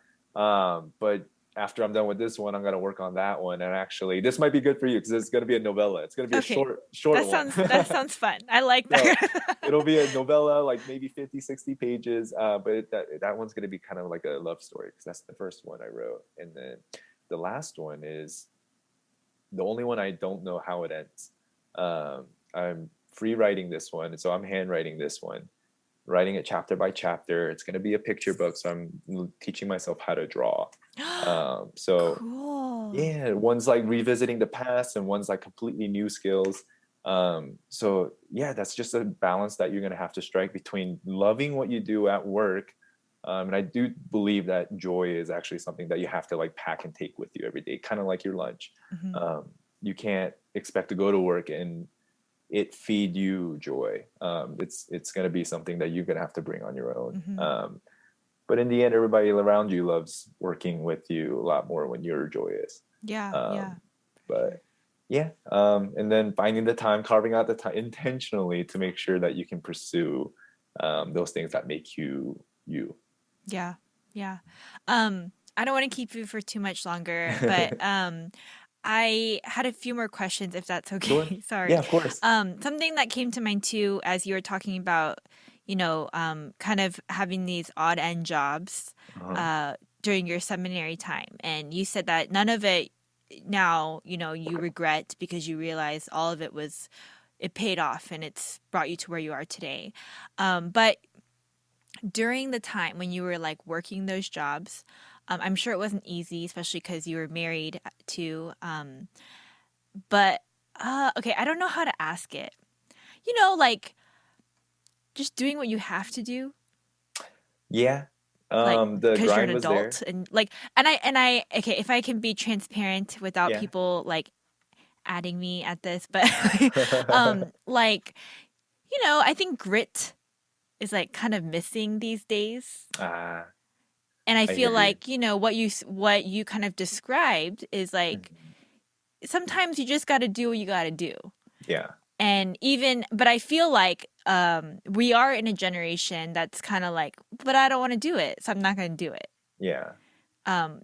But after I'm done with this one, I'm gonna work on that one, and actually, this might be good for you because it's gonna be a novella. It's gonna be a Okay, short one. that sounds fun. I like So that. it'll be a novella, like maybe 50, 60 pages. But that one's gonna be kind of like a love story because that's the first one I wrote, and then the last one is the only one I don't know how it ends. I'm free writing this one, so I'm handwriting this one, writing it chapter by chapter. It's going to be a picture book, so I'm teaching myself how to draw. So Cool. yeah, one's like revisiting the past, and one's like completely new skills. So yeah, that's just a balance that you're going to have to strike between loving what you do at work. And I do believe that joy is actually something that you have to like pack and take with you every day, kind of like your lunch. Hmm. Um, you can't expect to go to work and it feed you joy. It's going to be something that you're going to have to bring on your own. Mm-hmm. But in the end, everybody around you loves working with you a lot more when you're joyous. Yeah, yeah, Um, for sure. but yeah, and then finding the time, carving out the time intentionally to make sure that you can pursue those things that make you you. Yeah, yeah. I don't want to keep you for too much longer, but I had a few more questions if that's Sure. okay. Sorry. Yeah, of course. Something that came to mind too as you were talking about, kind of having these odd end jobs Uh-huh. uh during your seminary time. And you said that none of it now, you regret because you realize all of it paid off and it's brought you to where you are today. But during the time when you were like working those jobs, I'm sure it wasn't easy, especially because you were married too. But okay, I don't know how to ask it. Like just doing what you have to do, Yeah. like The because you're an grind was there. adult, and like, and I, okay, if I can be transparent without Yeah. people like adding me at this, but like, I think grit is like kind of missing these days. Ah, And I I feel hear you. like, what you kind of described is like Mhm. sometimes you just got to do what you got to do. Yeah. And even but I feel like we are in a generation that's kind of like, but I don't want to do it, so I'm not going to do it. Yeah. Um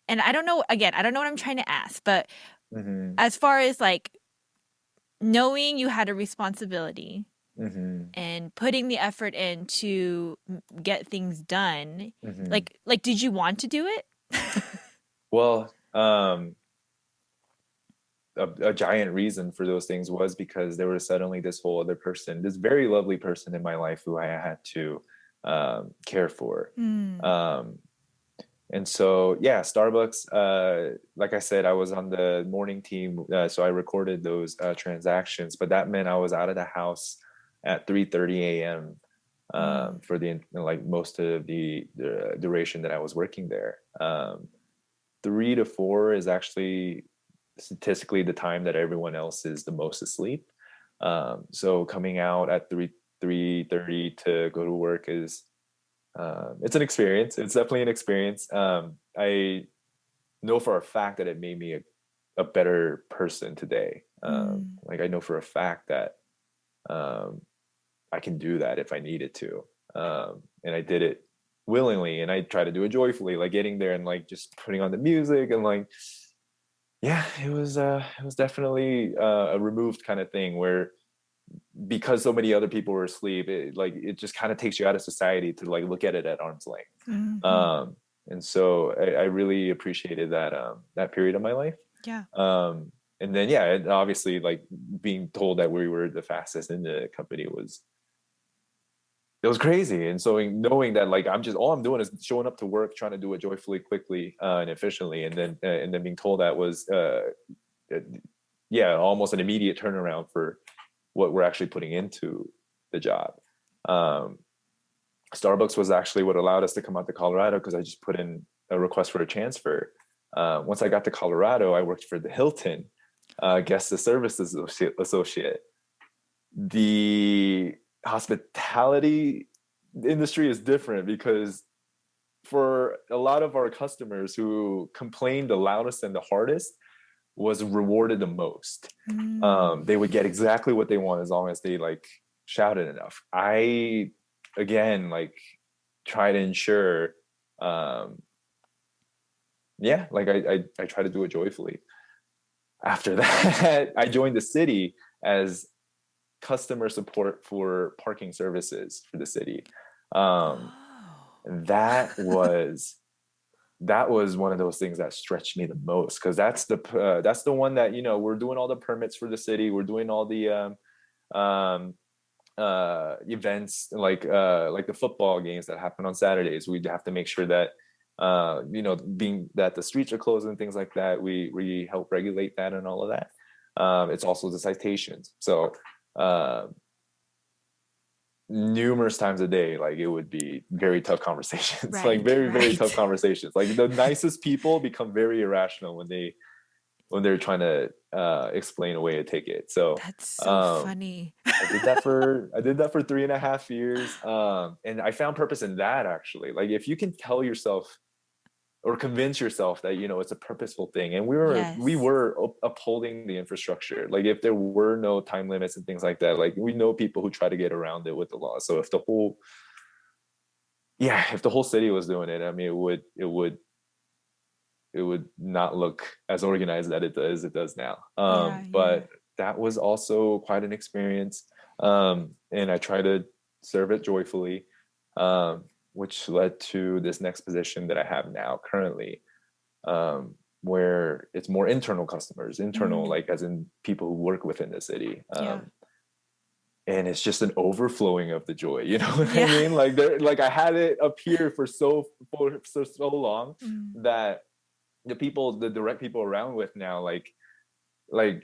and I don't know, again, I don't know what I'm trying to ask, but Hmm. as far as like knowing you had a responsibility Hmm. and putting the effort in to get things done, Hmm. like did you want to do it? Well, a giant reason for those things was because there was suddenly this whole other person, this very lovely person in my life who I had to care for. Hmm. Um, and so, yeah, Starbucks, like I said, I was on the morning team, so I recorded those transactions, but that meant I was out of the house at 3:30 a.m. Hmm. For the like most of the duration that I was working there. 3 to 4 is actually statistically the time that everyone else is the most asleep. So coming out at 3:30 to go to work is it's an experience. It's definitely an experience. I know for a fact that it made me a better person today. Hmm. Like I know for a fact that um, I can do that if I needed to, and I did it willingly, and I try to do it joyfully, like getting there and like just putting on the music and like yeah, it was definitely a removed kind of thing where because so many other people were asleep, it just kind of takes you out of society to like look at it at arm's length. Hmm. Um, and so I really appreciated that that period of my life. Yeah. And then yeah, obviously like being told that we were the fastest in the company was it was crazy. And so knowing that like I'm just all I'm doing is showing up to work, trying to do it joyfully, quickly, and efficiently, and then being told that was uh, yeah, almost an immediate turnaround for what we're actually putting into the job. Um, Starbucks was actually what allowed us to come out to Colorado because I just put in a request for a transfer. Once I got to Colorado, I worked for the Hilton, guest services associate. The hospitality industry is different because for a lot of our customers who complained the loudest and the hardest was rewarded the most. Hmm. They would get exactly what they want as long as they like shouted enough. I again like try to ensure um yeah, like I try to do it joyfully. After that, I joined the city as customer support for parking services for the city. Um, and that was one of those things that stretched me the most because that's the one that we're doing all the permits for the city. We're doing all the um, events like the football games that happen on Saturdays. We have to make sure that being that the streets are closed and things like that, we help regulate that and all of that. It's also the citations. So numerous times a day, like it would be very tough conversations, like Right, very, very tough right. conversations. Like the nicest people become very irrational when they when they're trying to explain away a ticket. So That's so um, funny. I did that for 3.5 years, and I found purpose in that actually. Like if you can tell yourself or convince yourself that it's a purposeful thing, and we Yes. were upholding the infrastructure. Like if there were no time limits and things like that, like we know people who try to get around it with the law. So if the whole city was doing it, I mean, it would not look as organized as it does now. Yeah, yeah. But that was also quite an experience, and I try to serve it joyfully, which led to this next position that I have now currently, where it's more internal customers, internal, Mm, like as in people who work within the city. yeah. And it's just an overflowing of the joy. You know what I Yeah. mean? Like I had it up here for so long Mm. that the direct people around with now, like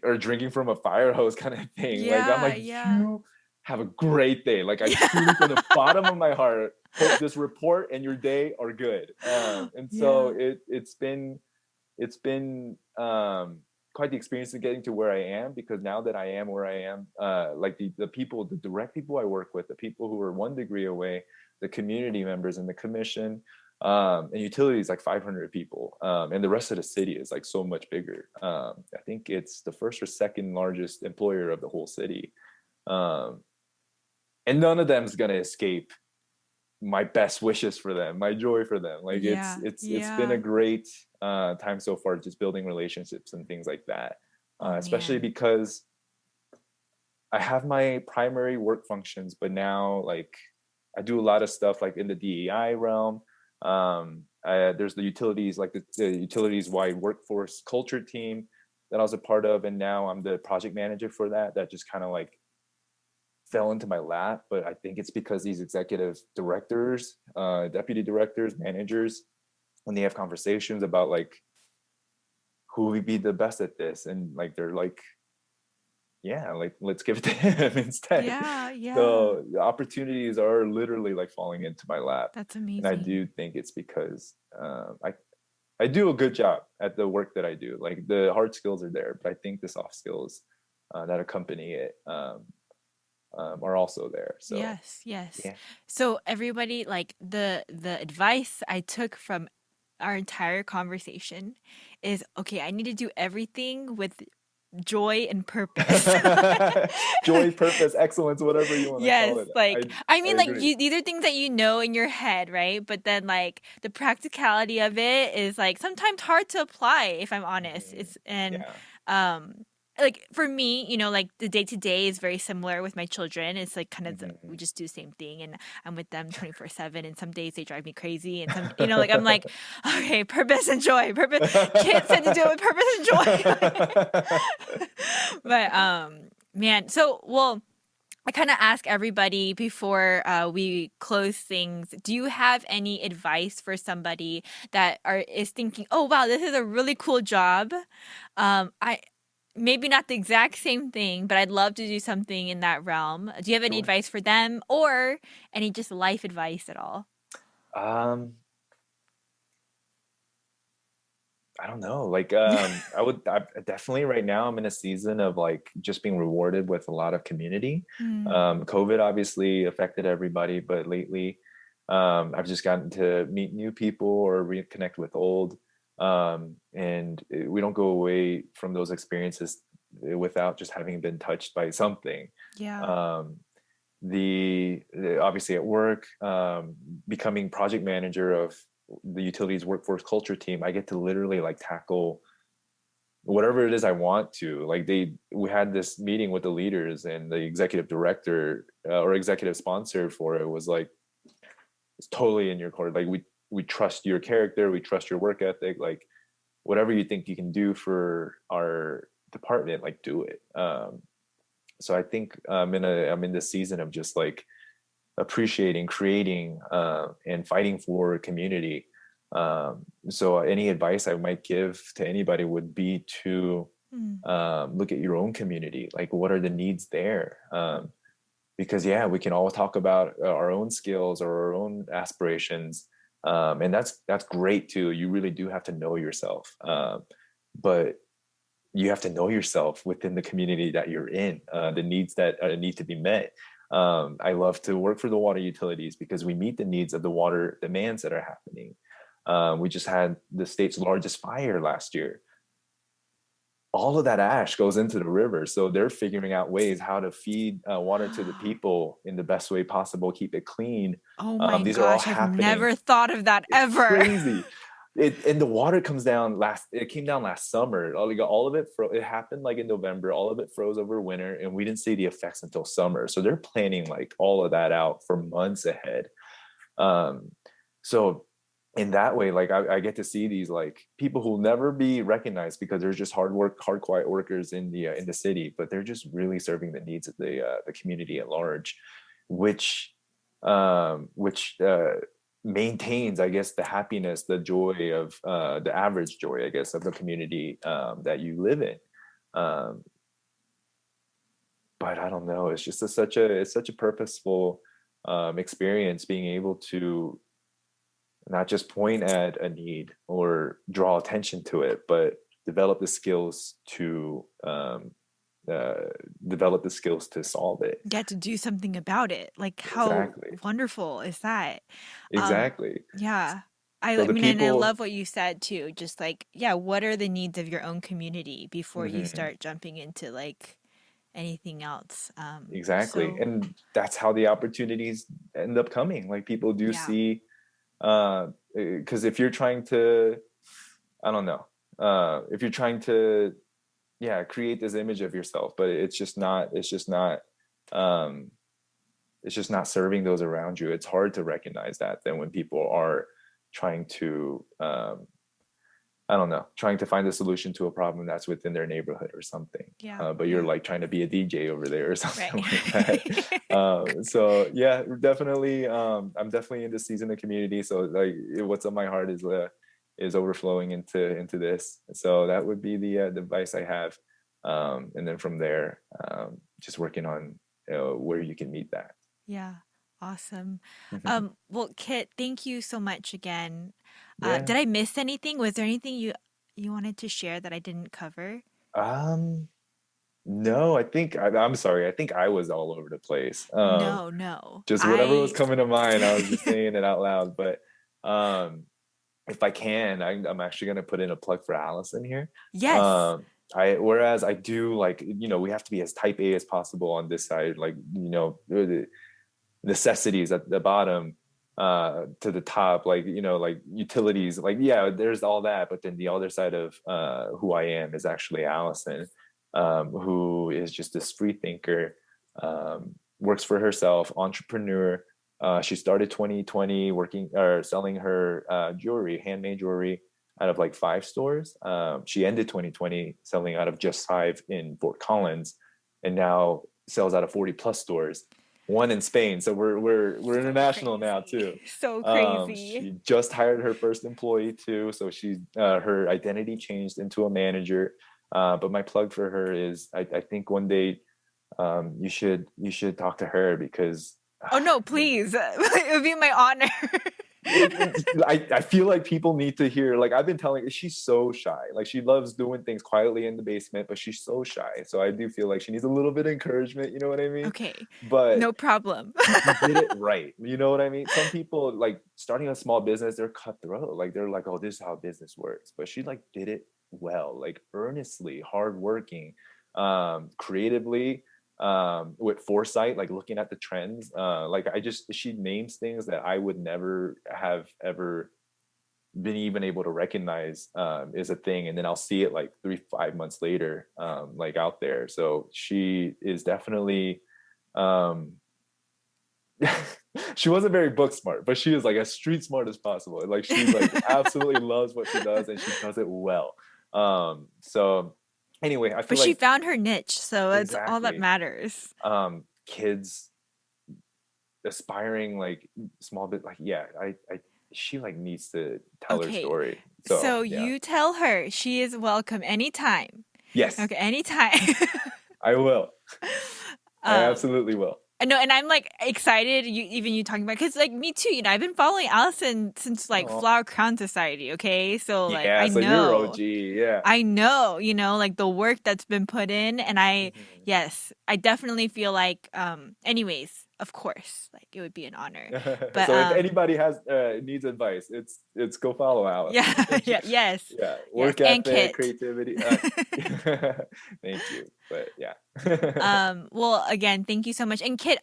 are drinking from a fire hose kind of thing. Like I'm Yeah, like, yeah. you have a great day. Like I Yeah. truly, from the bottom of my heart, hope this report and your day are good. And so Yeah. it's been quite the experience of getting to where I am, because now that I am where I am, like the direct people I work with, the people who are 1 degree away, the community members in the commission, and utilities, like 500 people, and the rest of the city is like so much bigger. I think it's the first or second largest employer of the whole city, um, and none of them is gonna escape my best wishes for them, my joy for them. Like it's Yeah. it's it's been a Yeah. great time so far, just building relationships and things like that. Oh Especially man. because I have my primary work functions, but now like I do a lot of stuff like in the DEI realm. There's the utilities, like the utilities wide workforce culture team that I was a part of, and now I'm the project manager for that. That just kind of like fell into my lap, but I think it's because these executive directors, deputy directors, managers, when they have conversations about like who would be the best at this, and like they're like, yeah, like let's give it to him instead. Yeah, yeah. So the opportunities are literally like falling into my lap, That's and I amazing. do think it's because I do a good job at the work that I do. Like the hard skills are there, but I think the soft skills that accompany it are also there. So Yes, yes. yeah. So everybody, like the advice I took from our entire conversation is okay, I need to do everything with joy and purpose. Joy, purpose, excellence, whatever you want to call Yes, it. like I I mean like agree. these are things that you know in your head, right? But then like the practicality of it is like sometimes hard to apply if I'm honest. Mhm. It's and Yeah. um like for me, like the day to day is very similar with my children. It's like kind of we Mhm. just do the same thing and I'm with them 24/7 and some days they drive me crazy and some like I'm like okay, purpose and joy. Purpose kids tend to do it with purpose and joy. But man, so well I kind of ask everybody before we close things. Do you have any advice for somebody that is thinking, "Oh wow, this is a really cool job. I maybe not the exact same thing, but I'd love to do something in that realm." Do you have any Sure. advice for them, or any just life advice at all? Um, I don't know. Like, definitely right now I'm in a season of like just being rewarded with a lot of community. Mm, COVID obviously affected everybody, but lately, I've just gotten to meet new people or reconnect with old. And we don't go away from those experiences without just having been touched by something. yeah. Um, obviously at work, becoming project manager of the utilities workforce culture team, I get to literally like tackle whatever it is I want to. Like we had this meeting with the leaders, and the executive director or executive sponsor for it was like, it's totally in your court. Like we trust your character, we trust your work ethic. Like whatever you think you can do for our department, like do it. So I think I'm in this season of just like appreciating, creating, and fighting for community. So any advice I might give to anybody would be to Mm, look at your own community. Like, what are the needs there? Because yeah, we can all talk about our own skills or our own aspirations, and that's great too. You really do have to know yourself, but you have to know yourself within the community that you're in, the needs that need to be met. I love to work for the water utilities because we meet the needs of the water demands that are happening. We just had the state's largest fire last year. All of that ash goes into the river, so they're figuring out ways how to feed water to the people in the best way possible, keep it clean. Oh my These are all gosh, I've happening. never thought of that It's ever. crazy. And the water comes down it came down last summer. All of it it happened like in November. All of it froze over winter, and we didn't see the effects until summer. So they're planning like all of that out for months ahead. um so in that way, like I get to see these like people who'll never be recognized because they're just hard quiet workers in the city, but they're just really serving the needs of the community at large, which which maintains, I guess, the happiness, the joy of the average joy, I guess, of the community that you live in. um but I don't know, it's just it's such a purposeful experience, being able to not just point at a need or draw attention to it, but develop the skills to uh, develop the skills to solve it. Get to do something about it. Like, how Exactly. wonderful is that? Um, Exactly. yeah. So I the mean, and I people. love what you said too. Just like, yeah, what are the needs of your own community before you Mhm, start jumping into like anything else? exactly. So And that's how the opportunities end up coming. Like people do yeah, see, because if you're trying to, I don't know, if you're trying to, yeah, create this image of yourself, but um, it's just not serving those around you. It's hard to recognize that then when people are trying to, I don't know, trying to find a solution to a problem that's within their neighborhood or something. yeah, But you're yeah. like trying to be a DJ over there or Right. something like that. So yeah, definitely. I'm definitely in this season of community. So like, what's on my heart is overflowing into this. So that would be the advice I have. And then from there, just working on where you can meet that. Yeah. Awesome. Well, Kit, thank you so much again. Yeah. Did I miss anything? Was there anything you wanted to share that I didn't cover? Um, no, I'm sorry. I think I was all over the place. No, no. Just whatever was I coming to mind, I was just saying it out loud. But um, if I can, I'm actually going to put in a plug for Allison here. Yes. Um, whereas I do, like, we have to be as type A as possible on this side, like, the necessities at the bottom to the top, like, like utilities, like, yeah, there's all that. But then the other side of who I am is actually Allison, who is just this free thinker, works for herself, entrepreneur. She started 2020 working or selling her jewelry, handmade jewelry, out of like 5 stores. She ended 2020 selling out of just 5 in Fort Collins, and now sells out of 40 plus stores, one in Spain. So we're So international now crazy. too. So crazy. She just hired her first employee too, so she's her identity changed into a manager. But my plug for her is, I think one day you should talk to her because Oh no, please. It would be my honor. I feel like people need to hear, like I've been telling, she's so shy. Like she loves doing things quietly in the basement, but she's so shy. So I do feel like she needs a little bit of encouragement, you know what I mean? Okay. But No problem. she did it right. You know what I mean? Some people, like starting a small business, they're cutthroat. Like they're like, oh, this is how business works. But she like did it well, like earnestly, hardworking, creatively, with foresight, like looking at the trends. Like she names things that I would never have ever been even able to recognize is a thing, and then I'll see it like 3 5 months later, like out there. So she is definitely, um she wasn't very book smart, but she is like as street smart as possible. Like she like absolutely loves what she does, and she does it well. So anyway, I But feel she like found her niche, so it's all that exactly, matters. kids aspiring, like small bit, like, yeah, I she like needs to tell her Okay. story. So So yeah. you tell her she is welcome anytime. Yes, Okay, anytime. I will. I um absolutely will. I know, and I'm like excited. You talking about because like me too. I've been following Allison since like Oh, Flower Crown Society. Okay, so like yeah. I So you're know. OG, yeah. I know, like the work that's been put in and Mhm. yes, I definitely feel like anyways, of course, like it would be an honor. But So if anybody has needs advice, it's go follow yeah, Allison. yeah, yes. Yeah, Yes, work and ethic, Kit. creativity. Thank you, but yeah. Well, again, thank you so much. And Kit,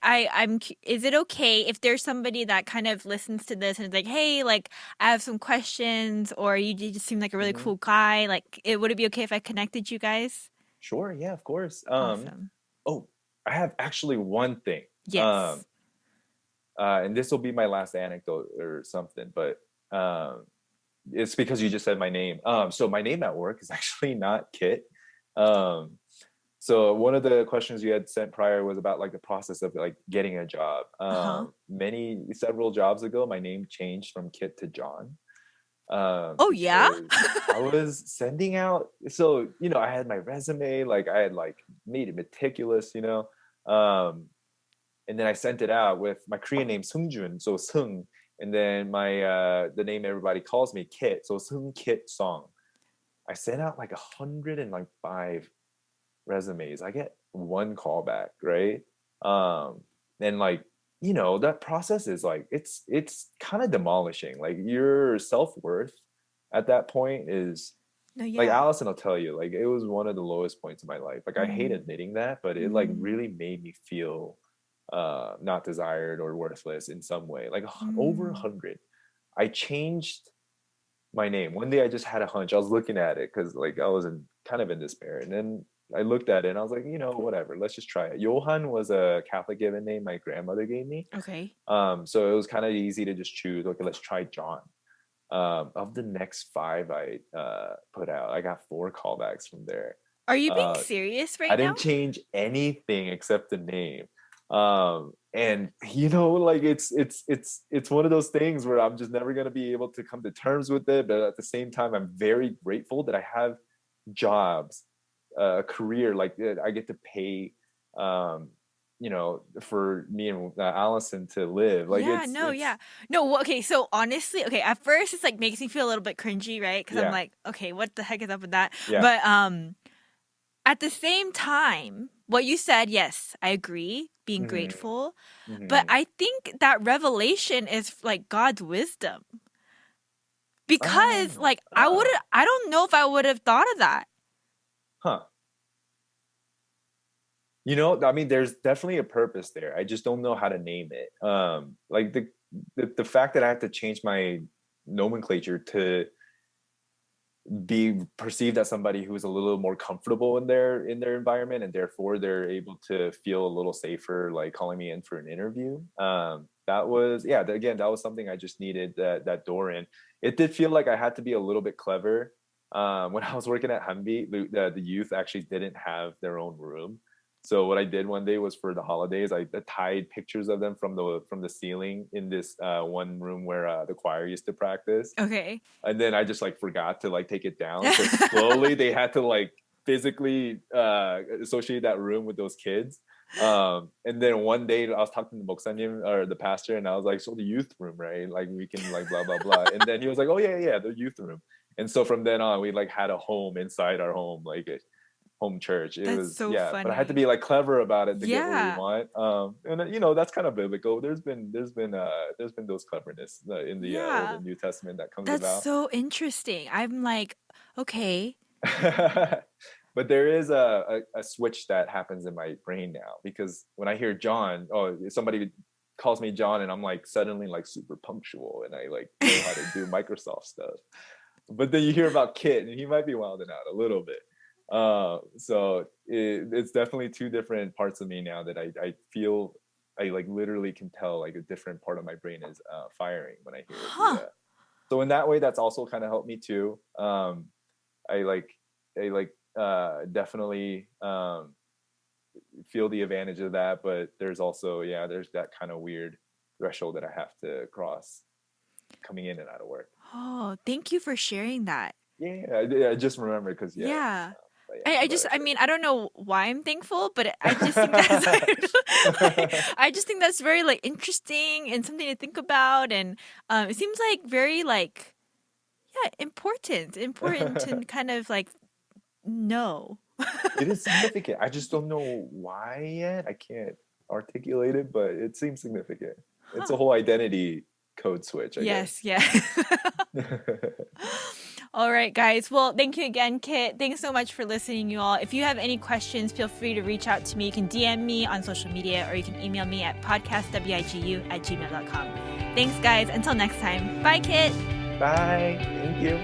is it okay if there's somebody that kind of listens to this and is like, "Hey, like I have some questions," or you just seem like a really Mhm. cool guy, like would it be okay if I connected you guys? Sure, yeah, of course. Awesome. Oh, I have actually one thing. Yes. And this will be my last anecdote or something, but it's because you just said my name. So my name at work is actually not Kit. Um, so one of the questions you had sent prior was about like the process of like getting a job. Uh-huh. Several jobs ago, my name changed from Kit to John. Oh yeah? Because I was sending out, so I had my resume, like I had like made it meticulous, and then I sent it out with my Korean name Seungjun, so Seung, and then my the name everybody calls me Kit, so Seung Kit Song. I sent out like 105 resumes. I get one callback, right? And like that process is like it's kind of demolishing. Like your self worth at that point is No, like yeah. Allison will tell you, like it was one of the lowest points of my life. Like I hate Mm, admitting that, but it like mm, really made me feel not desired or worthless in some way. Like over a mm. hundred. I changed my name. One day I just had a hunch. I was looking at it because like I was in kind of in despair. And then I looked at it and I was like, whatever, let's just try it. Johan was a Catholic given name my grandmother gave me. Okay. So it was kind of easy to just choose, okay, let's try John. Of the next five I put out, I got four callbacks from there. Are you being Uh, serious right I now? didn't change anything except the name. And like it's one of those things where I'm just never gonna be able to come to terms with it. But at the same time, I'm very grateful that I have jobs, a career like that. I get to pay, for me and Allison to live. Like Yeah, it's no, it's yeah. No, okay, so honestly, okay, at first it's like makes me feel a little bit cringy, right? Because I'm yeah, like, okay, what the heck is up with that? yeah. But at the same time, what you said, yes, I agree, being Hmm. grateful, but Hmm. I think that revelation is like God's wisdom. Because Oh, like oh, I don't know if I would have thought of that. huh. I mean, there's definitely a purpose there. I just don't know how to name it. Like the fact that I have to change my nomenclature to be perceived as somebody who's a little more comfortable in their environment, and therefore they're able to feel a little safer, like calling me in for an interview. That was, yeah. Again, that was something I just needed that door in. It did feel like I had to be a little bit clever. When I was working at Humvee, the youth actually didn't have their own room. So what I did one day was for the holidays, I tied pictures of them from the ceiling in this one room where the choir used to practice, Okay. and then I just like forgot to like take it down. So slowly they had to like physically associate that room with those kids. And then one day I was talking to Moksanim or the pastor, and I was like, "So the youth room, right? Like we can like blah blah blah." And then he was like, "Oh yeah, yeah, the youth room." And so from then on, we like had a home inside our home, like a home church. It That's was, so yeah, but I had to be funny. like clever about it to get what we Yeah. want. And that's kind of biblical. There's been those cleverness in the Old Yeah. and New Testament that comes That's about. so interesting. I'm like, okay. But there is a switch that happens in my brain now, because when I hear John, oh, somebody calls me John, and I'm like suddenly like super punctual, and I like know how to do Microsoft stuff. But then you hear about Kit, and he might be wilding out a little bit. So it's definitely two different parts of me now that I feel I like literally can tell like a different part of my brain is firing when I hear it. Huh. Yeah. So in that way, that's also kind of helped me too. I like I like definitely feel the advantage of that, but there's also, yeah, there's that kind of weird threshold that I have to cross coming in and out of work. Oh, thank you for sharing that. Yeah, I just remember because, yeah. Yeah. But yeah, I what just, about I you? mean, I don't know why I'm thankful, but I just think that's, I just think that's very like interesting and something to think about, and it seems like very like, yeah, important to kind of like know. It is significant. I just don't know why yet. I can't articulate it, but it seems significant. It's Huh. a whole identity code switch, I guess. Yes, yeah. All right, guys. Well, thank you again, Kit. Thanks so much for listening, you all. If you have any questions, feel free to reach out to me. You can DM me on social media or you can email me at podcastwigu@gmail.com. Thanks, guys. Until next time. Bye, Kit. Bye. Thank you.